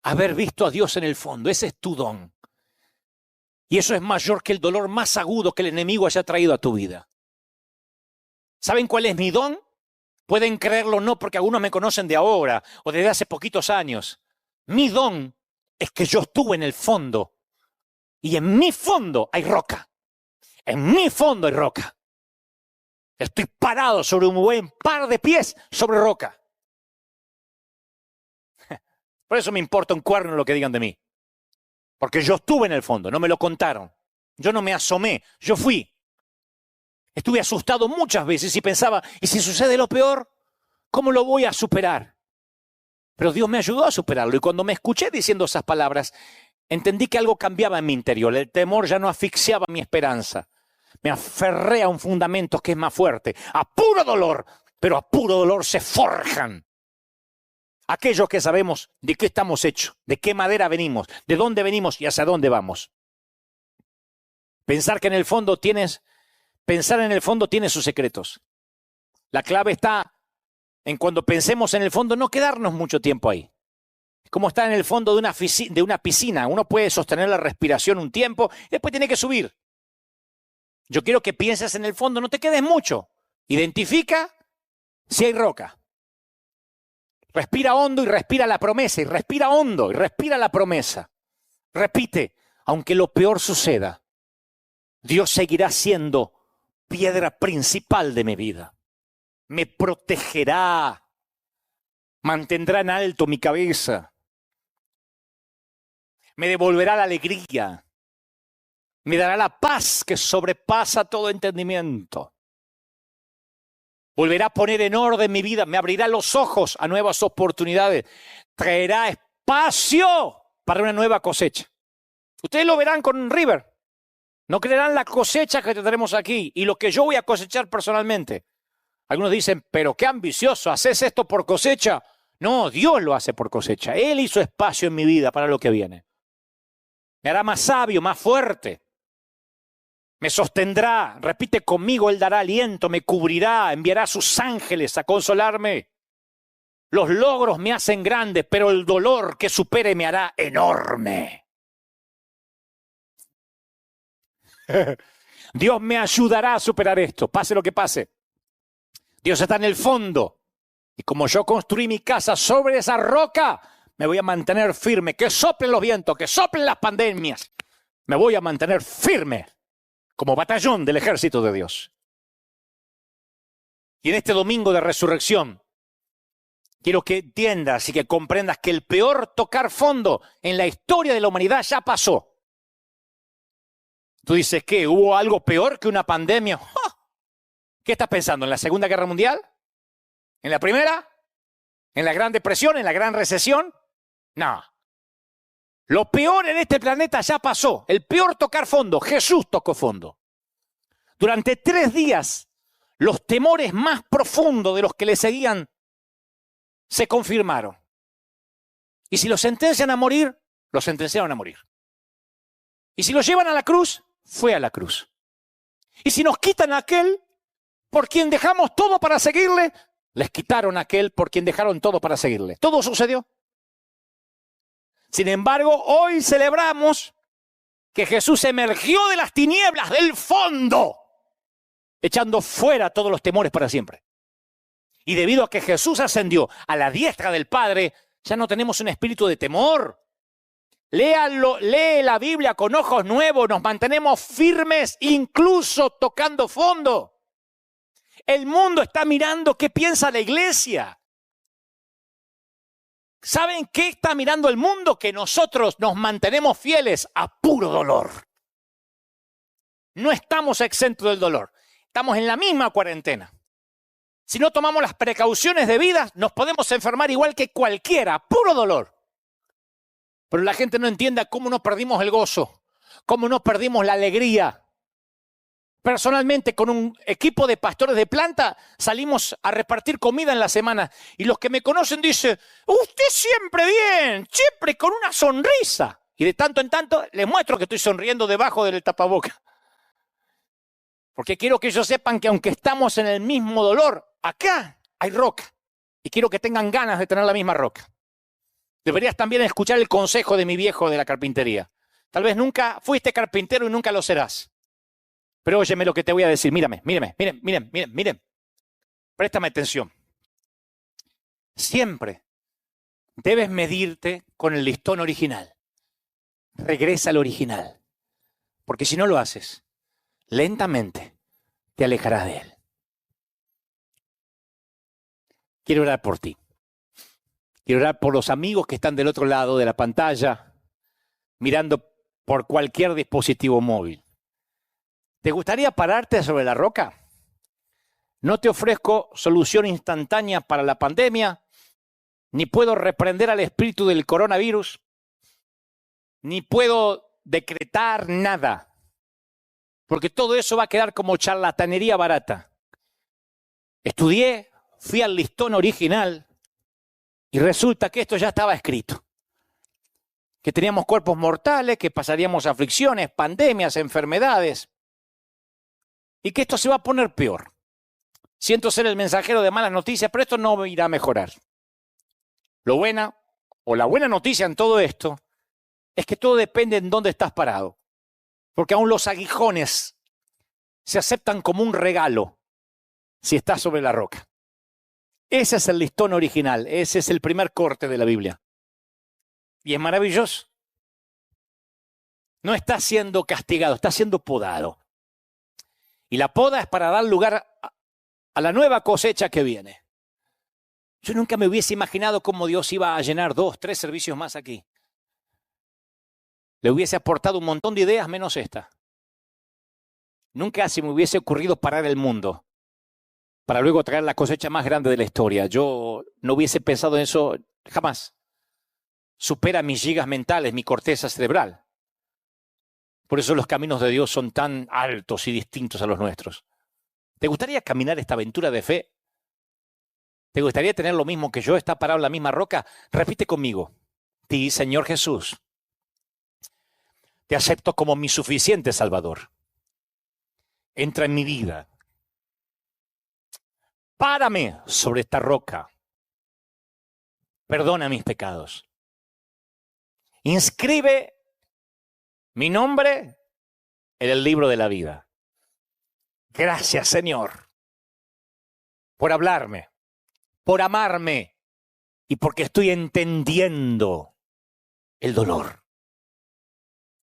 Haber visto a Dios en el fondo, ese es tu don. Y eso es mayor que el dolor más agudo que el enemigo haya traído a tu vida. ¿Saben cuál es mi don? Pueden creerlo o no, porque algunos me conocen de ahora o desde hace poquitos años. Mi don es que yo estuve en el fondo y en mi fondo hay roca. En mi fondo hay roca. Estoy parado sobre un buen par de pies sobre roca. Por eso me importa un cuerno lo que digan de mí. Porque yo estuve en el fondo, no me lo contaron. Yo no me asomé, yo fui. Estuve asustado muchas veces y pensaba, ¿y si sucede lo peor? ¿Cómo lo voy a superar? Pero Dios me ayudó a superarlo y cuando me escuché diciendo esas palabras, entendí que algo cambiaba en mi interior. El temor ya no asfixiaba mi esperanza. Me aferré a un fundamento que es más fuerte. A puro dolor, pero a puro dolor se forjan aquellos que sabemos de qué estamos hechos, de qué madera venimos, de dónde venimos y hacia dónde vamos. Pensar en el fondo tiene sus secretos. La clave está en cuando pensemos en el fondo, no quedarnos mucho tiempo ahí. Es como estar en el fondo de una piscina. Uno puede sostener la respiración un tiempo y después tiene que subir. Yo quiero que pienses en el fondo, no te quedes mucho. Identifica si hay roca. Respira hondo y respira la promesa, y respira hondo y respira la promesa. Repite, aunque lo peor suceda, Dios seguirá siendo piedra principal de mi vida. Me protegerá, mantendrá en alto mi cabeza, me devolverá la alegría, me dará la paz que sobrepasa todo entendimiento. Volverá a poner en orden mi vida, me abrirá los ojos a nuevas oportunidades, traerá espacio para una nueva cosecha. Ustedes lo verán con River. No creerán la cosecha que tendremos aquí y lo que yo voy a cosechar personalmente. Algunos dicen, pero qué ambicioso, ¿haces esto por cosecha? No, Dios lo hace por cosecha. Él hizo espacio en mi vida para lo que viene. Me hará más sabio, más fuerte. Me sostendrá, repite conmigo, Él dará aliento, me cubrirá, enviará a sus ángeles a consolarme. Los logros me hacen grande, pero el dolor que supere me hará enorme. Dios me ayudará a superar esto, pase lo que pase. Dios está en el fondo. Y como yo construí mi casa sobre esa roca, me voy a mantener firme. Que soplen los vientos, que soplen las pandemias. Me voy a mantener firme como batallón del ejército de Dios. Y en este domingo de resurrección, quiero que entiendas y que comprendas que el peor tocar fondo en la historia de la humanidad ya pasó. Tú dices, ¿qué? ¿Hubo algo peor que una pandemia? ¡Oh! ¿Qué estás pensando? ¿En la Segunda Guerra Mundial? ¿En la Primera? ¿En la Gran Depresión? ¿En la Gran Recesión? No. Lo peor en este planeta ya pasó. El peor tocar fondo. Jesús tocó fondo. Durante 3 días, los temores más profundos de los que le seguían se confirmaron. Y si lo sentencian a morir, lo sentenciaron a morir. Y si lo llevan a la cruz, fue a la cruz. Y si nos quitan a aquel por quien dejamos todo para seguirle, les quitaron a aquel por quien dejaron todo para seguirle. Todo sucedió. Sin embargo, hoy celebramos que Jesús emergió de las tinieblas del fondo, echando fuera todos los temores para siempre. Y debido a que Jesús ascendió a la diestra del Padre, ya no tenemos un espíritu de temor. Léalo, lee la Biblia con ojos nuevos, nos mantenemos firmes, incluso tocando fondo. El mundo está mirando qué piensa la iglesia. ¿Saben qué está mirando el mundo? Que nosotros nos mantenemos fieles a puro dolor. No estamos exentos del dolor. Estamos en la misma cuarentena. Si no tomamos las precauciones debidas, nos podemos enfermar igual que cualquiera, puro dolor. Pero la gente no entiende cómo no perdimos el gozo, cómo no perdimos la alegría. Personalmente, con un equipo de pastores de planta, salimos a repartir comida en la semana. Y los que me conocen dicen, usted siempre bien, siempre con una sonrisa. Y de tanto en tanto les muestro que estoy sonriendo debajo del tapaboca. Porque quiero que ellos sepan que aunque estamos en el mismo dolor, acá hay roca. Y quiero que tengan ganas de tener la misma roca. Deberías también escuchar el consejo de mi viejo de la carpintería. Tal vez nunca fuiste carpintero y nunca lo serás. Pero óyeme lo que te voy a decir. Mírame. Préstame atención. Siempre debes medirte con el listón original. Regresa al original. Porque si no lo haces, lentamente te alejarás de él. Quiero orar por ti. Quiero orar por los amigos que están del otro lado de la pantalla, mirando por cualquier dispositivo móvil. ¿Te gustaría pararte sobre la roca? No te ofrezco solución instantánea para la pandemia, ni puedo reprender al espíritu del coronavirus, ni puedo decretar nada, porque todo eso va a quedar como charlatanería barata. Estudié, fui al listón original y resulta que esto ya estaba escrito. Que teníamos cuerpos mortales, que pasaríamos aflicciones, pandemias, enfermedades. Y que esto se va a poner peor. Siento ser el mensajero de malas noticias, pero esto no irá a mejorar. La buena noticia en todo esto es que todo depende en dónde estás parado. Porque aún los aguijones se aceptan como un regalo si estás sobre la roca. Ese es el listón original, ese es el primer corte de la Biblia. Y es maravilloso. No está siendo castigado, está siendo podado. Y la poda es para dar lugar a la nueva cosecha que viene. Yo nunca me hubiese imaginado cómo Dios iba a llenar 2, 3 servicios más aquí. Le hubiese aportado un montón de ideas menos esta. Nunca se me hubiese ocurrido parar el mundo para luego traer la cosecha más grande de la historia. Yo no hubiese pensado en eso jamás. Supera mis gigas mentales, mi corteza cerebral. Por eso los caminos de Dios son tan altos y distintos a los nuestros. ¿Te gustaría caminar esta aventura de fe? ¿Te gustaría tener lo mismo que yo, estar parado en la misma roca? Repite conmigo. Di, Señor Jesús, te acepto como mi suficiente Salvador. Entra en mi vida. Párame sobre esta roca. Perdona mis pecados. Inscribe mi nombre en el libro de la vida. Gracias, Señor, por hablarme, por amarme y porque estoy entendiendo el dolor.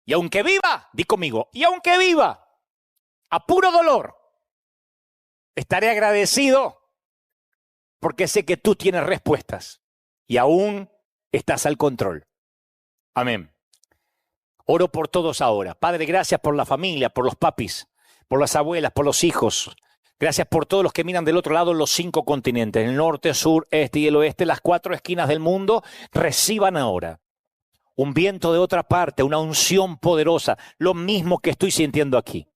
Y aunque viva, di conmigo, y aunque viva a puro dolor, estaré agradecido porque sé que tú tienes respuestas y aún estás al control. Amén. Oro por todos ahora. Padre, gracias por la familia, por los papis, por las abuelas, por los hijos. Gracias por todos los que miran del otro lado en los 5 continentes, el norte, sur, este y el oeste, las 4 esquinas del mundo. Reciban ahora un viento de otra parte, una unción poderosa, lo mismo que estoy sintiendo aquí.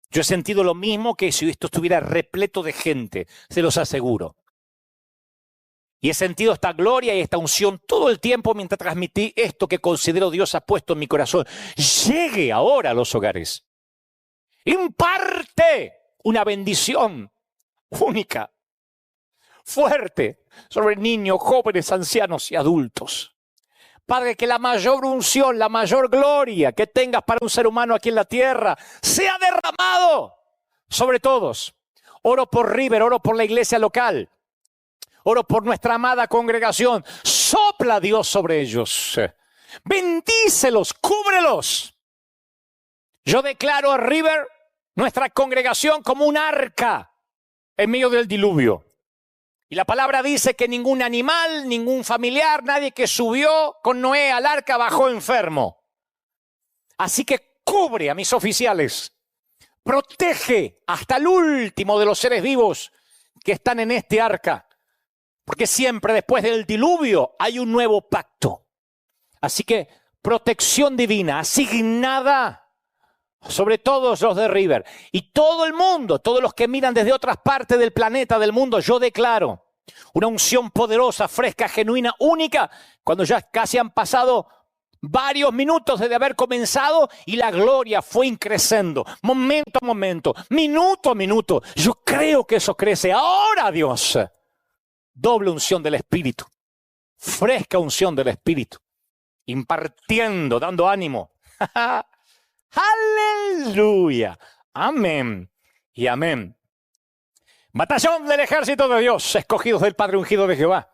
Yo he sentido lo mismo que si esto estuviera repleto de gente, se los aseguro. Y he sentido esta gloria y esta unción todo el tiempo mientras transmití esto que considero Dios ha puesto en mi corazón. Llegue ahora a los hogares. Imparte una bendición única, fuerte, sobre niños, jóvenes, ancianos y adultos. Padre, que la mayor unción, la mayor gloria que tengas para un ser humano aquí en la tierra sea derramado sobre todos. Oro por River, oro por la iglesia local. Oro por nuestra amada congregación. Sopla Dios sobre ellos. Bendícelos, cúbrelos. Yo declaro a River, nuestra congregación, como un arca en medio del diluvio. Y la palabra dice que ningún animal, ningún familiar, nadie que subió con Noé al arca bajó enfermo. Así que cubre a mis oficiales. Protege hasta el último de los seres vivos que están en este arca. Porque siempre después del diluvio hay un nuevo pacto. Así que protección divina asignada sobre todos los de River. Y todo el mundo, todos los que miran desde otras partes del planeta, del mundo, yo declaro una unción poderosa, fresca, genuina, única, cuando ya casi han pasado varios minutos desde haber comenzado y la gloria fue increciendo, momento a momento, minuto a minuto. Yo creo que eso crece ahora, Dios. Doble unción del Espíritu, fresca unción del Espíritu, impartiendo, dando ánimo. ¡Aleluya! Amén y amén. Batallón del ejército de Dios, escogidos del Padre ungido de Jehová.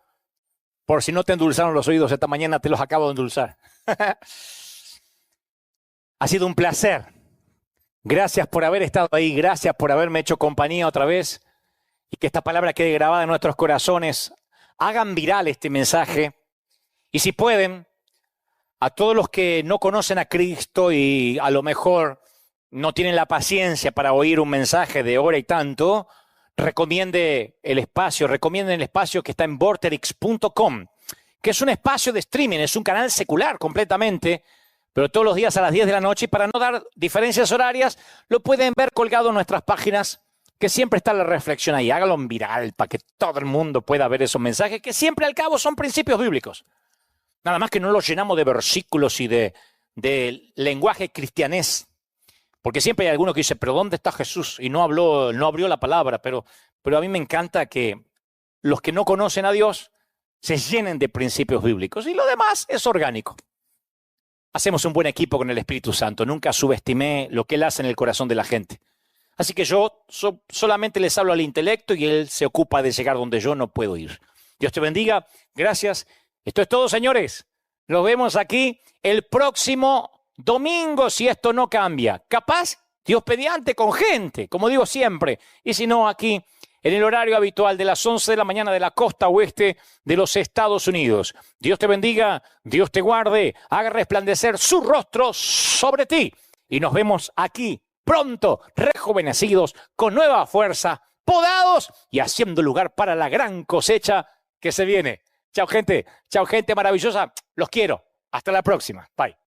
Por si no te endulzaron los oídos esta mañana, te los acabo de endulzar. Ha sido un placer. Gracias por haber estado ahí, gracias por haberme hecho compañía otra vez. Y que esta palabra quede grabada en nuestros corazones. Hagan viral este mensaje. Y si pueden, a todos los que no conocen a Cristo y a lo mejor no tienen la paciencia para oír un mensaje de hora y tanto, recomienden el espacio que está en vorterix.com, que es un espacio de streaming, es un canal secular completamente, pero todos los días a las 10 de la noche, y para no dar diferencias horarias, lo pueden ver colgado en nuestras páginas, que siempre está la reflexión ahí. Hágalo en viral para que todo el mundo pueda ver esos mensajes que siempre al cabo son principios bíblicos. Nada más que no los llenamos de versículos y de lenguaje cristianés. Porque siempre hay alguno que dice, pero ¿dónde está Jesús? Y no abrió la palabra, pero pero a mí me encanta que los que no conocen a Dios se llenen de principios bíblicos y lo demás es orgánico. Hacemos un buen equipo con el Espíritu Santo. Nunca subestimé lo que Él hace en el corazón de la gente. Así que yo solamente les hablo al intelecto y Él se ocupa de llegar donde yo no puedo ir. Dios te bendiga. Gracias. Esto es todo, señores. Nos vemos aquí el próximo domingo si esto no cambia. Capaz, Dios mediante, con gente, como digo siempre. Y si no, aquí en el horario habitual de las 11 de la mañana de la costa oeste de los Estados Unidos. Dios te bendiga, Dios te guarde, haga resplandecer su rostro sobre ti. Y nos vemos aquí pronto, rejuvenecidos, con nueva fuerza, podados y haciendo lugar para la gran cosecha que se viene. Chao, gente maravillosa. Los quiero. Hasta la próxima. Bye.